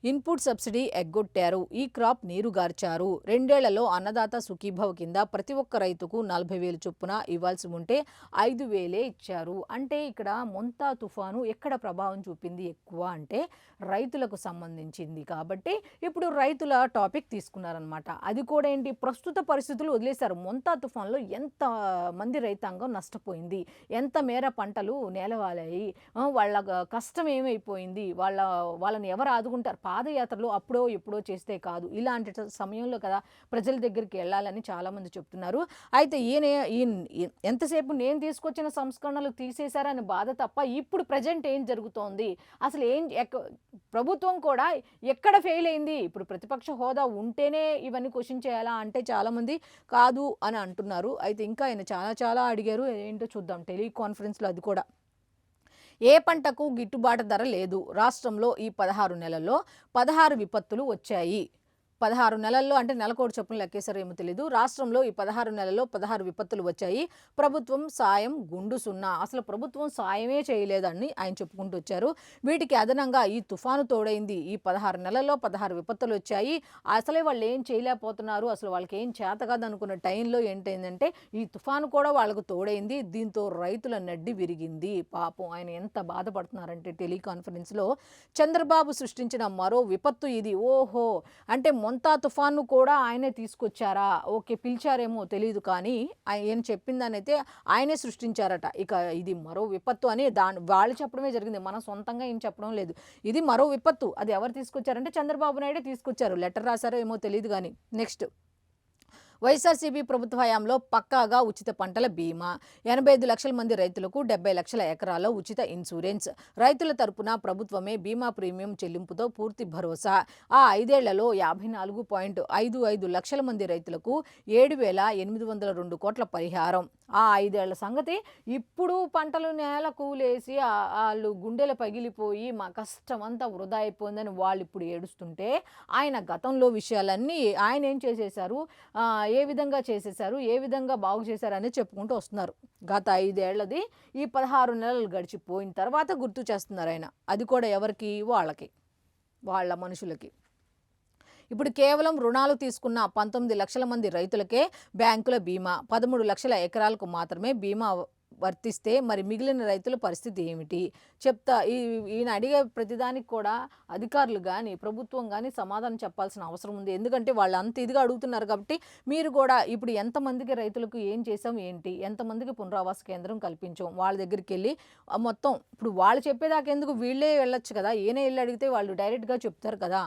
ఇన్పుట్ సబ్సిడీ ఎగ్గొట్టారు, ఈ క్రాప్ నీరుగార్చారు. 2 ఏళ్లలో అన్నదాత సుఖీభవ కింద ప్రతి ఒక్క రైతుకు 40,000 చొప్పున ఇవ్వాల్సి ఉంటే 5,000 ఇచ్చారు. అంటే ఇక్కడ మొంతా తుఫాను ఎక్కడ ప్రభావం చూపింది ఎక్కువ అంటే రైతులకు సంబంధించింది కాబట్టి ఇప్పుడు రైతుల టాపిక్ తీసుకున్నారనమాట. అది కూడా ఏంటి, ప్రస్తుత పరిస్థితులు వదిలేశారు. మొంతా తుఫాన్లో ఎంత మంది రైతాంగం నష్టపోయింది, ఎంత మేర పంటలు నేలవాలాయి, వాళ్ళ కష్టం ఏమైపోయింది, వాళ్ళని ఎవరు ఆదుకుంటారు? పాదయాత్రలు అప్పుడో ఎప్పుడో చేస్తే కాదు, ఇలాంటి సమయంలో కదా ప్రజల దగ్గరికి వెళ్ళాలని చాలామంది చెప్తున్నారు. అయితే ఈయన ఎంతసేపు నేను తీసుకొచ్చిన సంస్కరణలు తీసేశారని బాధ తప్ప ఇప్పుడు ప్రజెంట్ ఏం జరుగుతోంది, అసలు ప్రభుత్వం కూడా ఎక్కడ ఫెయిల్ అయింది? ఇప్పుడు ప్రతిపక్ష హోదా ఉంటేనే ఇవన్నీ క్వశ్చన్ చేయాలా అంటే చాలామంది కాదు అని అంటున్నారు. అయితే ఇంకా ఆయన చాలా అడిగారు. ఏంటో చూద్దాం టెలికాన్ఫరెన్స్లో. అది కూడా ఏ పంటకు గిట్టుబాటు ధర లేదు, రాష్ట్రంలో ఈ 16 నెలల్లో 16 విపత్తులు వచ్చాయి. 16 నెలల్లో అంటే నెలకోటి చొప్పున లెక్కేశారో ఏమో తెలీదు. రాష్ట్రంలో ఈ 16 నెలల్లో 16 విపత్తులు వచ్చాయి. ప్రభుత్వం సాయం గుండు సున్నా, అసలు ప్రభుత్వం సాయమే చేయలేదని ఆయన చెప్పుకుంటూ వచ్చారు. వీటికి అదనంగా ఈ తుఫాను తోడైంది. ఈ 16 నెలల్లో 16 విపత్తులు వచ్చాయి. అసలే వాళ్ళు ఏం చేయలేకపోతున్నారు, అసలు వాళ్ళకి ఏం చేత కాదు అనుకున్న టైంలో ఏంటైందంటే ఈ తుఫాను కూడా వాళ్ళకు తోడైంది. దీంతో రైతుల నడ్డి విరిగింది. పాపం ఆయన ఎంత బాధపడుతున్నారంటే టెలికాన్ఫరెన్స్లో చంద్రబాబు సృష్టించిన మరో విపత్తు ఇది. ఓహో, అంటే మొంతా తుఫాను కూడా ఆయనే తీసుకొచ్చారా? ఓకే, పిలిచారేమో తెలియదు, కానీ ఆయన చెప్పిందని అయితే ఆయనే సృష్టించారట. ఇక ఇది మరో విపత్తు అని వాళ్ళు చెప్పడమే జరిగింది, మనం సొంతంగా ఏం చెప్పడం లేదు. ఇది మరో విపత్తు. అది ఎవరు తీసుకొచ్చారంటే చంద్రబాబు నాయుడే తీసుకొచ్చారు. లెటర్ రాశారో ఏమో తెలియదు కానీ. నెక్స్ట్ వైఎస్ఆర్సీపీ ప్రభుత్వ హయాంలో పక్కాగా ఉచిత పంటల బీమా, 85 లక్షల మంది రైతులకు 70 లక్షల ఎకరాల్లో ఉచిత ఇన్సూరెన్స్, రైతుల తరపున ప్రభుత్వమే బీమా ప్రీమియం చెల్లింపుతో పూర్తి భరోసా. ఆ 5 ఏళ్లలో 54.55 లక్షల మంది రైతులకు 7,802 కోట్ల పరిహారం. ఆ 5 ఏళ్ల సంగతి ఇప్పుడు పంటలు నేల కూలేసి వాళ్ళు గుండెలు పగిలిపోయి మా కష్టం అంతా వృధా అయిపోయిందని వాళ్ళు ఇప్పుడు ఏడుస్తుంటే ఆయన గతంలో విషయాలన్నీ ఆయన ఏం చేసేశారు, ఏ విధంగా చేసేశారు, ఏ విధంగా బాగు చేశారని చెప్పుకుంటూ వస్తున్నారు. గత 5 ఏళ్లది ఈ 16 నెలలు గడిచిపోయిన తర్వాత గుర్తు చేస్తున్నారు ఆయన. అది కూడా ఎవరికి? వాళ్ళ మనుషులకి. ఇప్పుడు కేవలం రుణాలు తీసుకున్న 19 లక్షల మంది రైతులకే బ్యాంకుల బీమా, 13 లక్షల ఎకరాలకు మాత్రమే బీమా వర్తిస్తే మరి మిగిలిన రైతుల పరిస్థితి ఏమిటి చెప్తా. ఈయన అడిగే ప్రతిదానికి కూడా అధికారులు కానీ ప్రభుత్వం కానీ సమాధానం చెప్పాల్సిన అవసరం ఉంది. ఎందుకంటే వాళ్ళు అంత ఇదిగా అడుగుతున్నారు కాబట్టి మీరు కూడా ఇప్పుడు ఎంతమందికి రైతులకు ఏం చేసాం ఏంటి, ఎంతమందికి పునరావాస కేంద్రం కల్పించాం, వాళ్ళ దగ్గరికి వెళ్ళి మొత్తం ఇప్పుడు వాళ్ళు చెప్పేదాకా ఎందుకు, వీళ్ళే వెళ్ళొచ్చు కదా. ఈయనే వెళ్ళి అడిగితే వాళ్ళు డైరెక్ట్గా చెప్తారు కదా.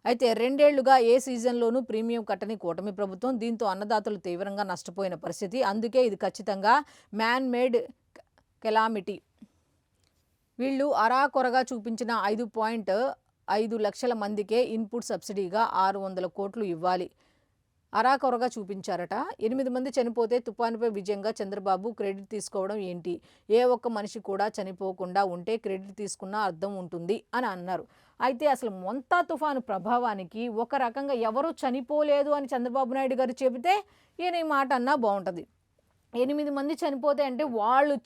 అయితే 2 ఏళ్లుగా ఏ సీజన్లోనూ ప్రీమియం కట్టని కూటమి ప్రభుత్వం. దీంతో అన్నదాతలు తీవ్రంగా నష్టపోయిన పరిస్థితి. అందుకే ఇది ఖచ్చితంగా మ్యాన్ మేడ్ కెలామిటీ. వీళ్ళు అరాకొరగా చూపించిన 5.5 లక్షల మందికే ఇన్పుట్ సబ్సిడీగా 600 కోట్లు ఇవ్వాలి. అరాకొరగా చూపించారట. 8 మంది చనిపోతే తుఫానుపై విజయంగా చంద్రబాబు క్రెడిట్ తీసుకోవడం ఏంటి? ఏ ఒక్క మనిషి కూడా చనిపోకుండా ఉంటే క్రెడిట్ తీసుకున్న అర్థం ఉంటుంది అని అన్నారు. అయితే అసలు మొంతా తుఫాను ప్రభావానికి ఒక రకంగా ఎవరు చనిపోలేదు అని చంద్రబాబు నాయుడు గారు చెబితే ఈయన ఈ మాట అన్నా బావుంటది. 8 మంది చనిపోతే అంటే వాళ్ళు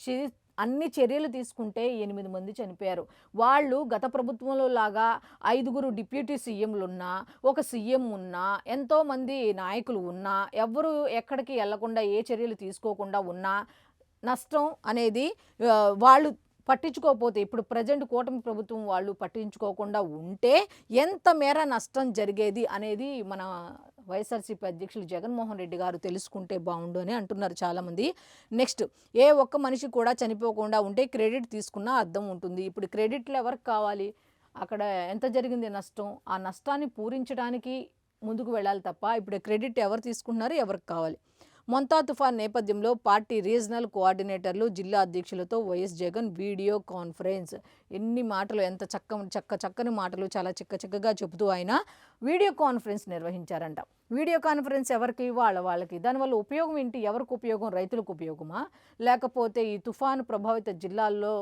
అన్ని చర్యలు తీసుకుంటే 8 మంది చనిపోయారు. వాళ్ళు గత ప్రభుత్వంలో లాగా 5గురు డిప్యూటీ సీఎంలున్నా, ఒక సీఎం ఉన్నా, ఎంతోమంది నాయకులు ఉన్నా, ఎవ్వరు ఎక్కడికి ఎళ్ళకుండా ఏ చర్యలు తీసుకోకుండా ఉన్నా నష్టం అనేది వాళ్ళు పట్టించుకోకపోతే ఇప్పుడు ప్రెజెంట్ కూటమి ప్రభుత్వం వాళ్ళు పట్టించుకోకుండా ఉంటే ఎంత మేర నష్టం జరిగేది అనేది మన వైఎస్ఆర్సీపీ అధ్యక్షులు జగన్మోహన్ రెడ్డి గారు తెలుసుకుంటే బాగుండు అని అంటున్నారు చాలామంది. నెక్స్ట్, ఏ ఒక్క మనిషి కూడా చనిపోకుండా ఉంటే క్రెడిట్ తీసుకున్న అర్థం ఉంటుంది. ఇప్పుడు క్రెడిట్లు ఎవరికి కావాలి? అక్కడ ఎంత జరిగింది నష్టం, ఆ నష్టాన్ని పూరించడానికి ముందుకు వెళ్ళాలి తప్ప ఇప్పుడు క్రెడిట్ ఎవరు తీసుకుంటున్నారు, ఎవరికి కావాలి? మొంతా తుఫాన్ నేపథ్యంలో పార్టీ రీజనల్ కోఆర్డినేటర్లు, జిల్లా అధ్యక్షులతో వైఎస్ జగన్ వీడియో కాన్ఫరెన్స్. ఎన్ని మాటలు, ఎంత చక్కని మాటలు, చాలా చక్కగా చెబుతూ ఆయన వీడియో కాన్ఫరెన్స్ నిర్వహించారంట. వీడియో కాన్ఫరెన్స్ ఎవరికి? వాళ్ళకి. దానివల్ల ఉపయోగం ఏంటి? ఎవరికి ఉపయోగం? రైతులకు ఉపయోగమా? లేకపోతే ఈ తుఫాను ప్రభావిత జిల్లాల్లో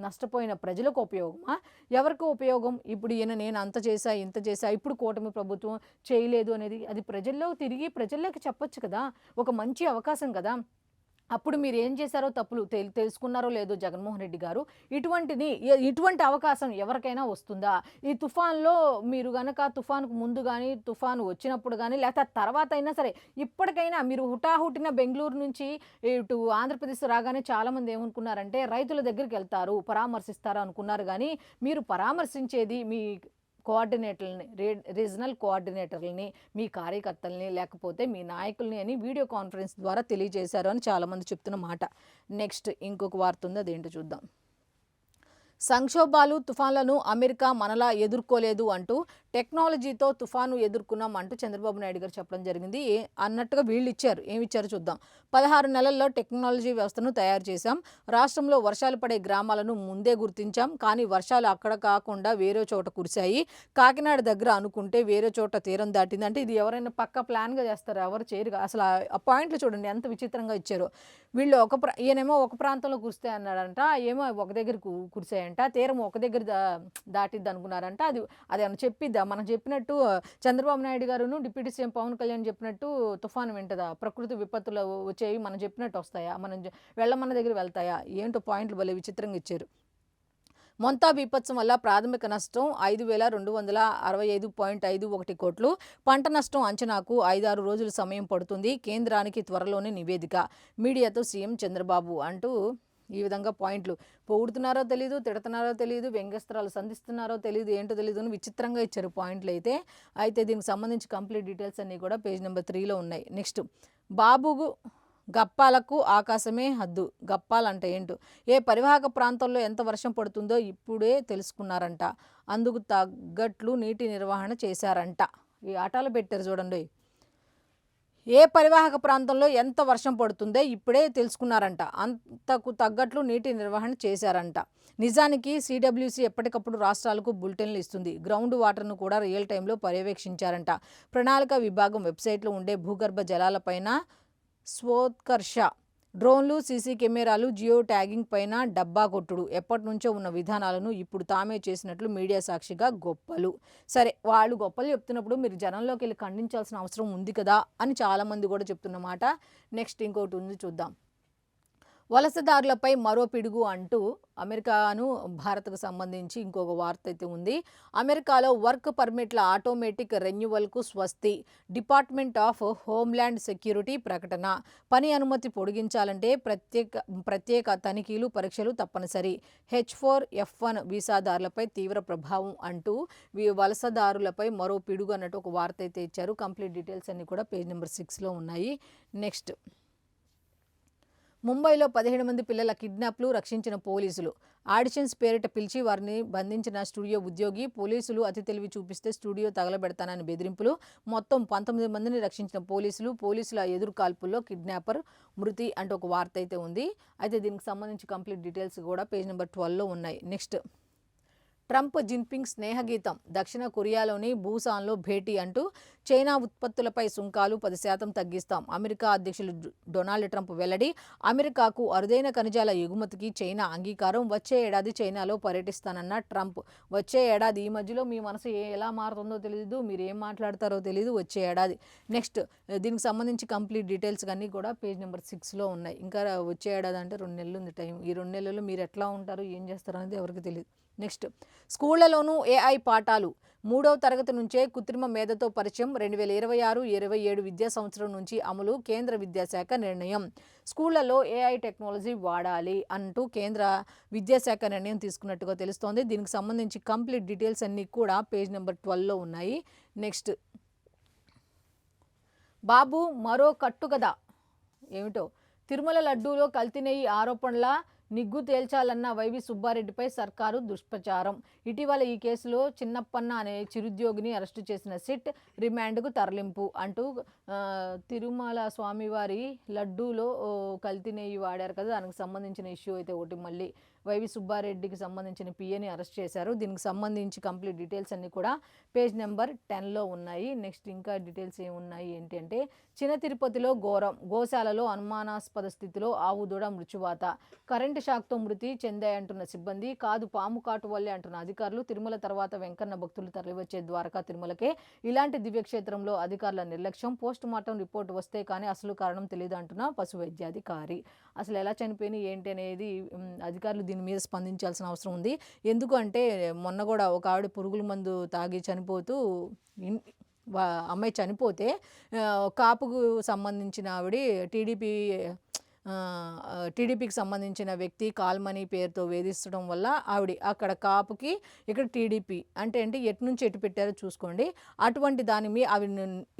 నష్టపోయిన ప్రజలకు ఉపయోగమా? ఎవరికి ఉపయోగం? ఇప్పుడు నేను అంత చేశా, ఇంత చేశా, ఇప్పుడు కూటమి ప్రభుత్వం చేయలేదు అనేది అది ప్రజల్లో తిరిగి ప్రజల్లోకి చెప్పొచ్చు కదా. ఒక మంచి అవకాశం కదా. అప్పుడు మీరు ఏం చేశారో తప్పులు తెలుసుకున్నారో లేదో జగన్మోహన్ రెడ్డి గారు, ఇటువంటి అవకాశం ఎవరికైనా వస్తుందా? ఈ తుఫాన్లో మీరు గనక తుఫానుకు ముందు కానీ, తుఫాను వచ్చినప్పుడు కానీ, లేకపోతే తర్వాత అయినా సరే ఇప్పటికైనా మీరు హుటాహుటిన బెంగళూరు నుంచి ఇటు ఆంధ్రప్రదేశ్ రాగానే చాలామంది ఏమనుకున్నారంటే రైతుల దగ్గరికి వెళ్తారు, పరామర్శిస్తారు అనుకున్నారు. కానీ మీరు పరామర్శించేది మీ కోఆర్డినేటర్లని, రీజనల్ కోఆర్డినేటర్లని, మీ కార్యకర్తల్ని, లేకపోతే మీ నాయకుల్ని అని వీడియో కాన్ఫరెన్స్ ద్వారా తెలియజేశారు అని చాలామంది చెప్తున్న మాట. నెక్స్ట్ ఇంకొక వార్త ఉంది, అదేంటో చూద్దాం. సంక్షోభాలు, తుఫాన్లను అమెరికా మనలా ఎదుర్కోలేదు అంటూ టెక్నాలజీతో తుఫాను ఎదుర్కొన్నాం అంటూ చంద్రబాబు నాయుడు గారు చెప్పడం జరిగింది. అన్నట్టుగా వీళ్ళు ఇచ్చారు. ఏమి ఇచ్చారో చూద్దాం. 16 నెలల్లో టెక్నాలజీ వ్యవస్థను తయారు చేశాం. రాష్ట్రంలో వర్షాలు పడే గ్రామాలను ముందే గుర్తించాం. కానీ వర్షాలు అక్కడ కాకుండా వేరే చోట కురిశాయి. కాకినాడ దగ్గర అనుకుంటే వేరే చోట తీరం దాటింది. అంటే ఇది ఎవరైనా పక్క ప్లాన్గా చేస్తారు, ఎవరు చేయరు. అసలు ఆ పాయింట్లు చూడండి ఎంత విచిత్రంగా ఇచ్చారో. వీళ్ళు ఈయనేమో ఒక ప్రాంతంలో కురిస్తే అన్నాడంట, ఏమో ఒక దగ్గర కురిసాయంట, తీరం ఒక దగ్గర దాటిద్ది అనుకున్నారంట. అది ఏమన్నా చెప్పిద్దా? మనం చెప్పినట్టు చంద్రబాబు నాయుడు గారును డిప్యూటీ సీఎం పవన్ కళ్యాణ్ చెప్పినట్టు తుఫాను వింటదా? ప్రకృతి విపత్తులు వచ్చేవి మనం చెప్పినట్టు వస్తాయా? మనం వెళ్ళమన్న దగ్గర వెళ్తాయా? ఏంటో పాయింట్లు భలే విచిత్రంగా ఇచ్చారు. మొంతా బీభత్సం వల్ల ప్రాథమిక నష్టం 5,265.51 కోట్లు. పంట నష్టం అంచనాకు 5-6 రోజుల సమయం పడుతుంది. కేంద్రానికి త్వరలోనే నివేదిక. మీడియాతో సీఎం చంద్రబాబు అంటూ ఈ విధంగా పాయింట్లు పొగుడుతున్నారో తెలీదు, తిడుతున్నారో తెలీదు, వ్యంగ్యస్త్రాలు సంధిస్తున్నారో తెలీదు, ఏంటో తెలీదు అని విచిత్రంగా ఇచ్చారు పాయింట్లు అయితే దీనికి సంబంధించి కంప్లీట్ డీటెయిల్స్ అన్నీ కూడా పేజ్ నెంబర్ 3లో ఉన్నాయి. నెక్స్ట్, బాబుకు గప్పాలకు ఆకాశమే హద్దు. గప్పాలంటే ఏంటో, ఏ పరివాహక ప్రాంతంలో ఎంత వర్షం పడుతుందో ఇప్పుడే తెలుసుకున్నారంట. అందుకు తగ్గట్లు నీటి నిర్వహణ చేశారంట. ఈ ఆటలు పెట్టారు చూడండి. ఏ పరివాహక ప్రాంతంలో ఎంత వర్షం పడుతుందో ఇప్పుడే తెలుసుకున్నారంట. అంతకు తగ్గట్లు నీటి నిర్వహణ చేశారంట. నిజానికి సిడబ్ల్యూసి ఎప్పటికప్పుడు రాష్ట్రాలకు బులెటిన్లు ఇస్తుంది. గ్రౌండ్ వాటర్ను కూడా రియల్ టైంలో పర్యవేక్షించారంట. ప్రణాళిక విభాగం వెబ్సైట్లో ఉండే భూగర్భ జలాలపైన స్వోత్కర్ష, డ్రోన్లు, సీసీ కెమెరాలు, జియో ట్యాగింగ్ పైన డబ్బా కొట్టుడు, ఎప్పటి నుంచో ఉన్న విధానాలను ఇప్పుడు తామే చేసినట్లు మీడియా సాక్షిగా గొప్పలు. సరే, వాళ్ళు గొప్పలు చెప్తున్నప్పుడు మీరు జనంలోకి వెళ్ళి ఖండించాల్సిన అవసరం ఉంది కదా అని చాలామంది కూడా చెప్తున్నమాట. నెక్స్ట్ ఇంకోటి ఉంది, చూద్దాం. వలసదారులపై మరో పిడుగు అంటూ అమెరికాను భారత్కు సంబంధించి ఇంకొక వార్త అయితే ఉంది. అమెరికాలో వర్క్ పర్మిట్ల ఆటోమేటిక్ రెన్యువల్కు స్వస్తి. డిపార్ట్మెంట్ ఆఫ్ హోమ్ల్యాండ్ సెక్యూరిటీ ప్రకటన. పని అనుమతి పొడిగించాలంటే ప్రత్యేక తనిఖీలు, పరీక్షలు తప్పనిసరి. H4F1 వీసాదారులపై తీవ్ర ప్రభావం అంటూ వలసదారులపై మరో పిడుగు అన్నట్టు ఒక వార్త అయితే ఇచ్చారు. కంప్లీట్ డీటెయిల్స్ అన్నీ కూడా పేజ్ నెంబర్ 6లో ఉన్నాయి. నెక్స్ట్, ముంబైలో 17 మంది పిల్లల కిడ్నాప్లు రక్షించిన పోలీసులు. ఆడిషన్స్ పేరిట పిలిచి వారిని బంధించిన స్టూడియో ఉద్యోగి. పోలీసులు అతి తెలివి చూపిస్తే స్టూడియో తగలబెడతానని బెదిరింపులు. మొత్తం 19 మందిని రక్షించిన పోలీసుల ఎదురు కాల్పుల్లో కిడ్నాపర్ మృతి అంటూ ఒక వార్త అయితే ఉంది. అయితే దీనికి సంబంధించి కంప్లీట్ డీటెయిల్స్ కూడా పేజ్ నెంబర్ 12లో ఉన్నాయి. నెక్స్ట్, ట్రంప్ జిన్పింగ్ స్నేహగీతం, దక్షిణ కొరియాలోని బూసాన్లో భేటీ అంటూ చైనా ఉత్పత్తులపై సుంకాలు 10% తగ్గిస్తాం. అమెరికా అధ్యక్షులు డొనాల్డ్ ట్రంప్ వెల్లడి. అమెరికాకు అరుదైన ఖనిజాల ఎగుమతికి చైనా అంగీకారం. వచ్చే ఏడాది చైనాలో పర్యటిస్తానన్న ట్రంప్. వచ్చే ఏడాది, ఈ మధ్యలో మీ మనసు ఎలా మారుతుందో తెలియదు, మీరు ఏం మాట్లాడతారో తెలియదు. వచ్చే ఏడాది. నెక్స్ట్ దీనికి సంబంధించి కంప్లీట్ డీటెయిల్స్ అన్నీ కూడా పేజ్ నెంబర్ 6లో ఉన్నాయి. ఇంకా వచ్చే ఏడాది అంటే 2 నెలలు ఉంది టైం. ఈ 2 నెలలు మీరు ఎట్లా ఉంటారు, ఏం చేస్తారు అనేది ఎవరికి తెలియదు. నెక్స్ట్ స్కూళ్లలోనూ ఏఐ పాఠాలు. 3వ తరగతి నుంచే కృత్రిమ మేధతో పరిచయం. 2026-27 విద్యా సంవత్సరం నుంచి అమలు. కేంద్ర విద్యాశాఖ నిర్ణయం. స్కూళ్లలో ఏఐ టెక్నాలజీ వాడాలి అంటూ కేంద్ర విద్యాశాఖ నిర్ణయం తీసుకున్నట్టుగా తెలుస్తోంది. దీనికి సంబంధించి కంప్లీట్ డీటెయిల్స్ అన్నీ కూడా పేజ్ నెంబర్ 12లో ఉన్నాయి. నెక్స్ట్ బాబు మరో కట్టుకథ ఏమిటో. తిరుమల లడ్డూలో కల్తీ నెయ్యి ఆరోపణల నిగ్గు తేల్చాలన్న వైవి సుబ్బారెడ్డిపై సర్కారు దుష్ప్రచారం. ఇటీవల ఈ కేసులో చిన్నప్పన్న అనే చిరుద్యోగిని అరెస్టు చేసిన సిట్ రిమాండ్కు తరలింపు అంటూ తిరుమల స్వామివారి లడ్డూలో కల్తీ నెయ్యి వాడారు కదా, దానికి సంబంధించిన ఇష్యూ అయితే ఒకటి మళ్ళీ వైవి సుబ్బారెడ్డికి సంబంధించిన పిఏని అరెస్ట్ చేశారు. దీనికి సంబంధించి కంప్లీట్ డీటెయిల్స్ అన్నీ కూడా పేజ్ నెంబర్ 10లో ఉన్నాయి. నెక్స్ట్ ఇంకా డీటెయిల్స్ ఏమున్నాయి ఏంటి అంటే, చిన్న తిరుపతిలో ఘోరం. గోశాలలో అనుమానాస్పద స్థితిలో ఆవు దూడ మృత్యువాత. కరెంటు షాక్తో మృతి చెందాయంటున్న సిబ్బంది. కాదు పాము కాటు వల్లే అంటున్న అధికారులు. తిరుమల తర్వాత వెంకన్న భక్తులు తరలివచ్చే ద్వారకా తిరుమలకే. ఇలాంటి దివ్యక్షేత్రంలో అధికారుల నిర్లక్ష్యం. పోస్ట్ మార్టం రిపోర్ట్ వస్తే కానీ అసలు కారణం తెలియదు అంటున్న పశు వైద్యాధికారి. అసలు ఎలా చనిపోయినాయి ఏంటి అనేది అధికారులు దీని మీద స్పందించాల్సిన అవసరం ఉంది. ఎందుకు అంటే మొన్న కూడా ఒక ఆవిడ పురుగుల మందు తాగి చనిపోతూ అమ్మాయి చనిపోతే కాపుకు సంబంధించిన ఆవిడ టీడీపీకి సంబంధించిన వ్యక్తి కాల్మనీ పేరుతో వేధిస్తడం వల్ల ఆవిడ అక్కడ కాపుకి, ఇక్కడ టీడీపీ అంటే ఎటు నుంచి ఎటు పెట్టారో చూసుకోండి. అటువంటి దాని మీద అవి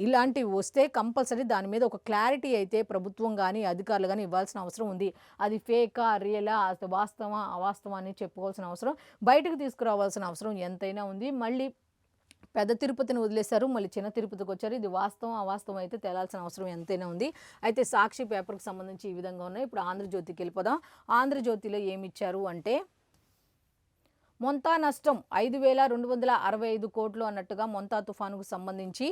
ఇలాంటివి వస్తే కంపల్సరీ దాని మీద ఒక క్లారిటీ అయితే ప్రభుత్వం కానీ అధికారులు కానీ ఇవ్వాల్సిన అవసరం ఉంది. అది ఫేకా రియలా వాస్తవా అవాస్తవా అని చెప్పుకోవాల్సిన అవసరం, బయటకు తీసుకురావాల్సిన అవసరం ఎంతైనా ఉంది. మళ్ళీ పెద్ద తిరుపతిని వదిలేశారు, మళ్ళీ చిన్న తిరుపతికి వచ్చారు. ఇది వాస్తవం అవాస్తవం అయితే తేలాల్సిన అవసరం ఎంతైనా ఉంది. అయితే సాక్షి పేపర్కి సంబంధించి ఈ విధంగా ఉన్నాయి. ఇప్పుడు ఆంధ్రజ్యోతికి వెళ్ళిపోదాం. ఆంధ్రజ్యోతిలో ఏమి ఇచ్చారు అంటే, మొంతా నష్టం 5,265 కోట్లు అన్నట్టుగా మొంతా తుఫానుకు సంబంధించి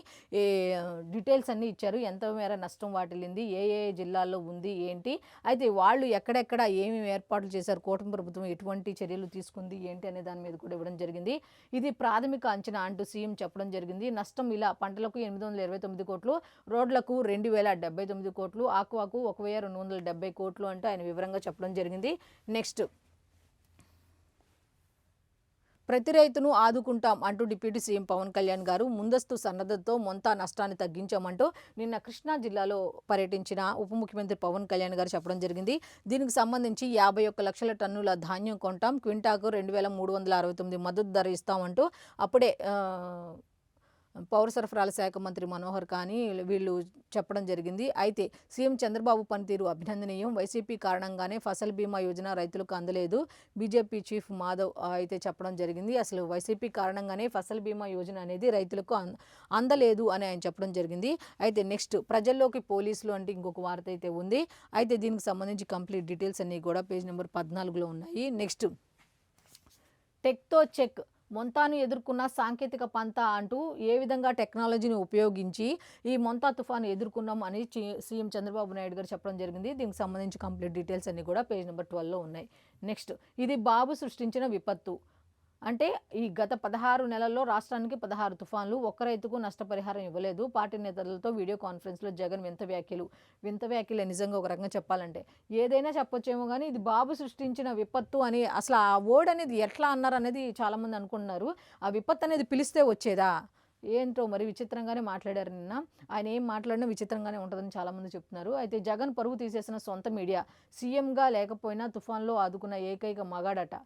డీటెయిల్స్ అన్నీ ఇచ్చారు. ఎంత మేర నష్టం వాటిల్లింది, ఏ ఏ జిల్లాల్లో ఉంది ఏంటి, అయితే వాళ్ళు ఎక్కడెక్కడ ఏమేమి ఏర్పాట్లు చేశారు, కూటమి ప్రభుత్వం ఎటువంటి చర్యలు తీసుకుంది ఏంటి అనే దాని మీద కూడా ఇవ్వడం జరిగింది. ఇది ప్రాథమిక అంచనా అంటూ సీఎం చెప్పడం జరిగింది. నష్టం ఇలా: పంటలకు 829 కోట్లు, రోడ్లకు 2,079 కోట్లు, ఆక్వాకు 1,270 కోట్లు అంటూ ఆయన వివరంగా చెప్పడం జరిగింది. నెక్స్ట్, ప్రతి రైతును ఆదుకుంటాం అంటూ డిప్యూటీ సీఎం పవన్ కళ్యాణ్ గారు ముందస్తు సన్నద్ధతతో మొంతా నష్టాన్ని తగ్గించామంటూ నిన్న కృష్ణా జిల్లాలో పర్యటించిన ఉప ముఖ్యమంత్రి పవన్ కళ్యాణ్ గారు చెప్పడం జరిగింది. దీనికి సంబంధించి 51 లక్షల టన్నుల ధాన్యం కొంటాం, క్వింటాకు 2,369 మద్దతు ధర ఇస్తామంటూ అప్పుడే పౌర సరఫరాల శాఖ మంత్రి మనోహర్ కానీ వీళ్ళు చెప్పడం జరిగింది. అయితే సీఎం చంద్రబాబు పనితీరు అభినందనీయం. వైసీపీ కారణంగానే ఫసల్ బీమా యోజన రైతులకు అందలేదు. బీజేపీ చీఫ్ మాధవ్ అయితే చెప్పడం జరిగింది. అసలు వైసీపీ కారణంగానే ఫసల్ బీమా యోజన అనేది రైతులకు అందలేదు అని ఆయన చెప్పడం జరిగింది. అయితే నెక్స్ట్, ప్రజల్లోకి పోలీసులు అంటే ఇంకొక వార్త అయితే ఉంది. అయితే దీనికి సంబంధించి కంప్లీట్ డీటెయిల్స్ అన్నీ కూడా పేజ్ నెంబర్ 14లో ఉన్నాయి. నెక్స్ట్, టెక్తో చెక్, మొంతాను ఎదుర్కొన్న సాంకేతిక పంత అంటూ ఏ విధంగా టెక్నాలజీని ఉపయోగించి ఈ మొంతా తుఫాను ఎదుర్కొన్నాం అని సీఎం చంద్రబాబు నాయుడు గారు చెప్పడం జరిగింది. దీనికి సంబంధించి కంప్లీట్ డీటెయిల్స్ అన్నీ కూడా పేజ్ నెంబర్ 12లో ఉన్నాయి. నెక్స్ట్, ఇది బాబు సృష్టించిన విపత్తు అంటే, ఈ గత 16 నెలల్లో రాష్ట్రానికి 16 తుఫాన్లు, ఒక్క రైతుకు నష్టపరిహారం ఇవ్వలేదు. పార్టీ నేతలతో వీడియో కాన్ఫరెన్స్లో జగన్ వింత వ్యాఖ్యలు నిజంగా ఒక రకంగా చెప్పాలంటే ఏదైనా చెప్పొచ్చేమో కానీ ఇది బాబు సృష్టించిన విపత్తు అని అసలు ఆ వర్డ్ అనేది ఎట్లా అన్నారు అనేది చాలామంది అనుకుంటున్నారు. ఆ విపత్తు అనేది పిలిస్తే వచ్చేదా ఏంటో మరి విచిత్రంగానే మాట్లాడారు నిన్న. ఆయన ఏం మాట్లాడినా విచిత్రంగానే ఉంటుందని చాలామంది చెప్తున్నారు. అయితే జగన్ పరువు తీసేసిన సొంత మీడియా, సీఎంగా లేకపోయినా తుఫాన్లో ఆదుకున్న ఏకైక మగాడట.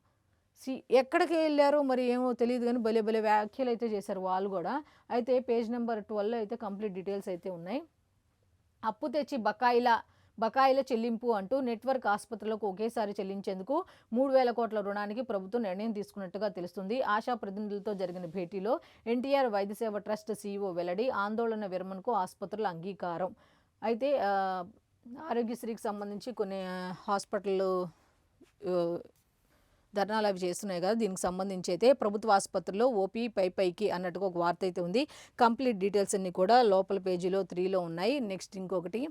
ఎక్కడికి వెళ్ళారో మరి ఏమో తెలియదు కానీ భలే భలే వ్యాఖ్యలు అయితే చేశారు వాళ్ళు కూడా. అయితే పేజ్ నెంబర్ 12లో అయితే కంప్లీట్ డీటెయిల్స్ అయితే ఉన్నాయి. అప్పు తెచ్చి బకాయిల చెల్లింపు అంటూ నెట్వర్క్ ఆసుపత్రులకు ఒకేసారి చెల్లించేందుకు 3,000 కోట్ల రుణానికి ప్రభుత్వం నిర్ణయం తీసుకున్నట్టుగా తెలుస్తుంది. ఆశా ప్రతినిధులతో జరిగిన భేటీలో ఎన్టీఆర్ వైద్యసేవ ట్రస్ట్ సీఈఓ వెల్లడి. ఆందోళన విరమణకు ఆసుపత్రుల అంగీకారం. అయితే ఆరోగ్యశ్రీకి సంబంధించి కొన్ని హాస్పిటళ్ళు ధర్నాలు అవి చేస్తున్నాయి కదా, దీనికి సంబంధించి అయితే ప్రభుత్వ ఆసుపత్రిలో ఓపీ పైకి అన్నట్టుగా ఒక వార్త అయితే ఉంది. కంప్లీట్ డీటెయిల్స్ అన్నీ కూడా లోపల పేజీలో 3లో ఉన్నాయి. నెక్స్ట్ ఇంకొకటి,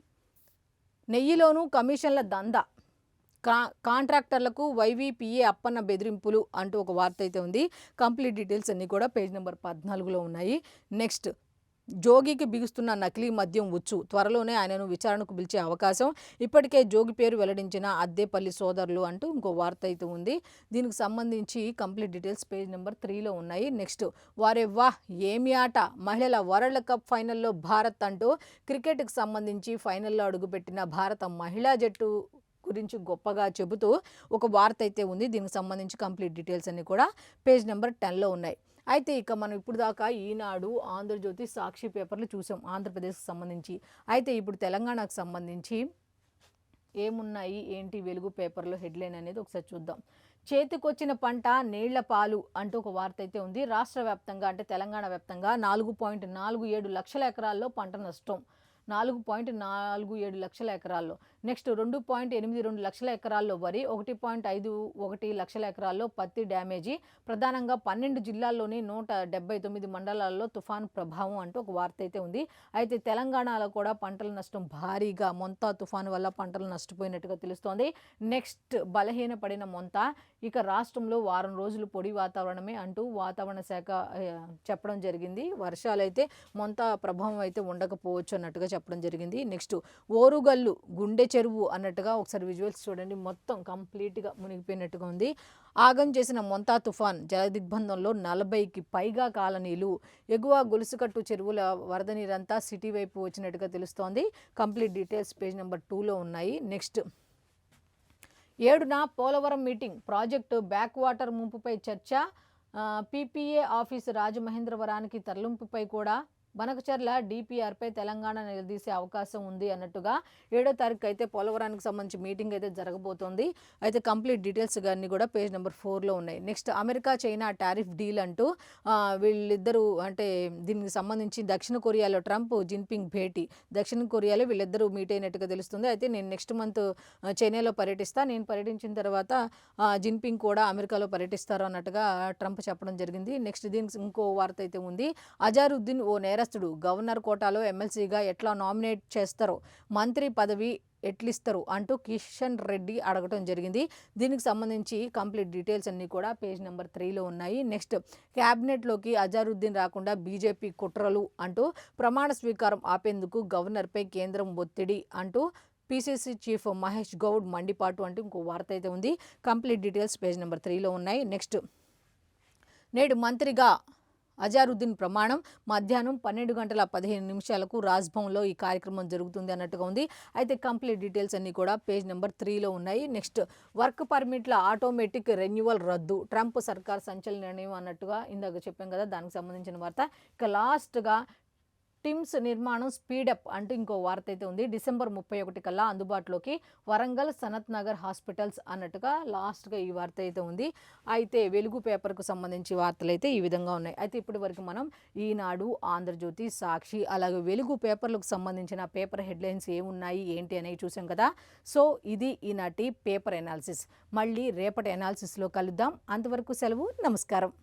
నెయ్యిలోనూ కమిషన్ల దందా, కాంట్రాక్టర్లకు వైవీపీఏ అప్పన్న బెదిరింపులు అంటూ ఒక వార్త అయితే ఉంది. కంప్లీట్ డీటెయిల్స్ అన్నీ కూడా పేజ్ నెంబర్ 14లో ఉన్నాయి. నెక్స్ట్, జోగికి బిగుస్తున్న నకిలీ మద్యం ఉచ్చు, త్వరలోనే ఆయనను విచారణకు పిలిచే అవకాశం, ఇప్పటికే జోగి పేరు వెల్లడించిన అద్దేపల్లి సోదరులు అంటూ ఇంకో వార్త అయితే ఉంది. దీనికి సంబంధించి కంప్లీట్ డీటెయిల్స్ పేజ్ నెంబర్ 3లో ఉన్నాయి. నెక్స్ట్, వారే వాహ్ ఏమి ఆట, మహిళల వరల్డ్ కప్ ఫైనల్లో భారత్ అంటూ క్రికెట్కి సంబంధించి ఫైనల్లో అడుగుపెట్టిన భారత మహిళా జట్టు గురించి గొప్పగా చెబుతూ ఒక వార్త అయితే ఉంది. దీనికి సంబంధించి కంప్లీట్ డీటెయిల్స్ అన్నీ కూడా పేజ్ నెంబర్ 10లో ఉన్నాయి. అయితే ఇక మనం ఇప్పుడు దాకా ఈనాడు, ఆంధ్రజ్యోతి, సాక్షి పేపర్లు చూసాం ఆంధ్రప్రదేశ్కి సంబంధించి. అయితే ఇప్పుడు తెలంగాణకు సంబంధించి ఏమున్నాయి ఏంటి వెలుగు పేపర్లో హెడ్లైన్ అనేది ఒకసారి చూద్దాం. చేతికొచ్చిన పంట నీళ్ల పాలు అంటూ ఒక వార్త అయితే ఉంది. రాష్ట్ర వ్యాప్తంగా అంటే తెలంగాణ వ్యాప్తంగా 4.47 లక్షల ఎకరాల్లో పంట నష్టం, 4.47 లక్షల ఎకరాల్లో. నెక్స్ట్, 2.82 లక్షల ఎకరాల్లో వరి, 1.51 లక్షల ఎకరాల్లో పత్తి డ్యామేజీ, ప్రధానంగా 12 జిల్లాల్లోని 179 మండలాల్లో తుఫాను ప్రభావం అంటూ ఒక వార్త అయితే ఉంది. అయితే తెలంగాణలో కూడా పంటల నష్టం భారీగా మొంతా తుఫాను వల్ల పంటలు నష్టపోయినట్టుగా తెలుస్తోంది. నెక్స్ట్, బలహీనపడిన మొంతా ఇక రాష్ట్రంలో వారం రోజులు పొడి వాతావరణమే అంటూ వాతావరణ శాఖ చెప్పడం జరిగింది. వర్షాలైతే మొంతా ప్రభావం అయితే ఉండకపోవచ్చు అన్నట్టుగా చెప్పడం జరిగింది. నెక్స్ట్, ఓరుగల్లు గుండె చెరువు అన్నట్టుగా ఒకసారి విజువల్స్ చూడండి, మొత్తం కంప్లీట్గా మునిగిపోయినట్టుగా ఉంది. ఆగం చేసిన మొంతా తుఫాన్ జలదిగ్బంధంలో 40కి పైగా కాలనీలు, ఎగువ గొలుసుకట్టు చెరువుల వరద నీరంతా సిటీ వైపు వచ్చినట్టుగా తెలుస్తోంది. కంప్లీట్ డీటెయిల్స్ పేజ్ నెంబర్ 2లో ఉన్నాయి. నెక్స్ట్, 7న Polavaram meeting, project back water ముంపుపై చర్చ, పీపీఏ ఆఫీసు రాజమహేంద్రవరానికి తరలింపుపై కూడా బనకచర్ల డిపిఆర్పై తెలంగాణ నిలదీసే అవకాశం ఉంది అన్నట్టుగా 7వ తారీఖు అయితే పోలవరానికి సంబంధించి మీటింగ్ అయితే జరగబోతోంది. అయితే కంప్లీట్ డీటెయిల్స్ అన్నీ కూడా పేజ్ నెంబర్ 4లో ఉన్నాయి. Next, America China tariff deal అంటూ వీళ్ళిద్దరూ అంటే దీనికి సంబంధించి దక్షిణ కొరియాలో ట్రంప్ జిన్పింగ్ భేటీ, దక్షిణ కొరియాలో వీళ్ళిద్దరూ మీట్ అయినట్టుగా తెలుస్తుంది. అయితే నేను నెక్స్ట్ మంత్ చైనాలో పర్యటిస్తా, నేను పర్యటించిన తర్వాత జిన్పింగ్ కూడా అమెరికాలో పర్యటిస్తారు అన్నట్టుగా ట్రంప్ చెప్పడం జరిగింది. నెక్స్ట్, దీనికి ఇంకో వార్త అయితే ఉంది. అజారుద్దీన్ ఓ నేరస్తుడు, గవర్నర్ కోటాలో ఎమ్మెల్సీగా ఎట్లా నామినేట్ చేస్తారో, మంత్రి పదవి ఎట్లిస్తారు అంటూ కిషన్ రెడ్డి అడగటం జరిగింది. దీనికి సంబంధించి కంప్లీట్ డీటెయిల్స్ అన్నీ కూడా పేజ్ నెంబర్ 3లో ఉన్నాయి. నెక్స్ట్, క్యాబినెట్లోకి అజారుద్దీన్ రాకుండా బీజేపీ కుట్రలు అంటూ ప్రమాణ స్వీకారం ఆపేందుకు గవర్నర్పై కేంద్రం ఒత్తిడి అంటూ పీసీసీ చీఫ్ మహేష్ గౌడ్ మండిపాటు అంటూ ఇంకో వార్త అయితే ఉంది. కంప్లీట్ డీటెయిల్స్ పేజ్ నెంబర్ 3లో ఉన్నాయి. నెక్స్ట్, నేడు మంత్రిగా అజారుద్దీన్ ప్రమాణం, మధ్యాహ్నం 12:15 రాజ్భవన్లో ఈ కార్యక్రమం జరుగుతుంది అన్నట్టుగా ఉంది. అయితే కంప్లీట్ డీటెయిల్స్ అన్నీ కూడా పేజ్ నెంబర్ 3లో ఉన్నాయి. నెక్స్ట్, వర్క్ పర్మిట్ల ఆటోమేటిక్ రెన్యువల్ రద్దు, ట్రంప్ సర్కార్ సంచలన నిర్ణయం అన్నట్టుగా ఇందాక చెప్పాం కదా, దానికి సంబంధించిన వార్త. ఇక లాస్ట్గా, టిమ్స్ నిర్మాణం స్పీడప్ అంటూ ఇంకో వార్త అయితే ఉంది. డిసెంబర్ 31 కల్లా అందుబాటులోకి వరంగల్ సనత్ నగర్ హాస్పిటల్స్ అన్నట్టుగా లాస్ట్గా ఈ వార్త అయితే ఉంది. అయితే వెలుగు పేపర్కు సంబంధించి వార్తలు అయితే ఈ విధంగా ఉన్నాయి. అయితే ఇప్పటి వరకు మనం ఈనాడు, ఆంధ్రజ్యోతి, సాక్షి అలాగే వెలుగు పేపర్లకు సంబంధించిన పేపర్ హెడ్లైన్స్ ఏమున్నాయి ఏంటి అనేవి చూసాం కదా. సో ఇది ఈనాటి పేపర్ ఎనాలిసిస్. మళ్ళీ రేపటి ఎనాలిసిస్లో కలుద్దాం. అంతవరకు సెలవు, నమస్కారం.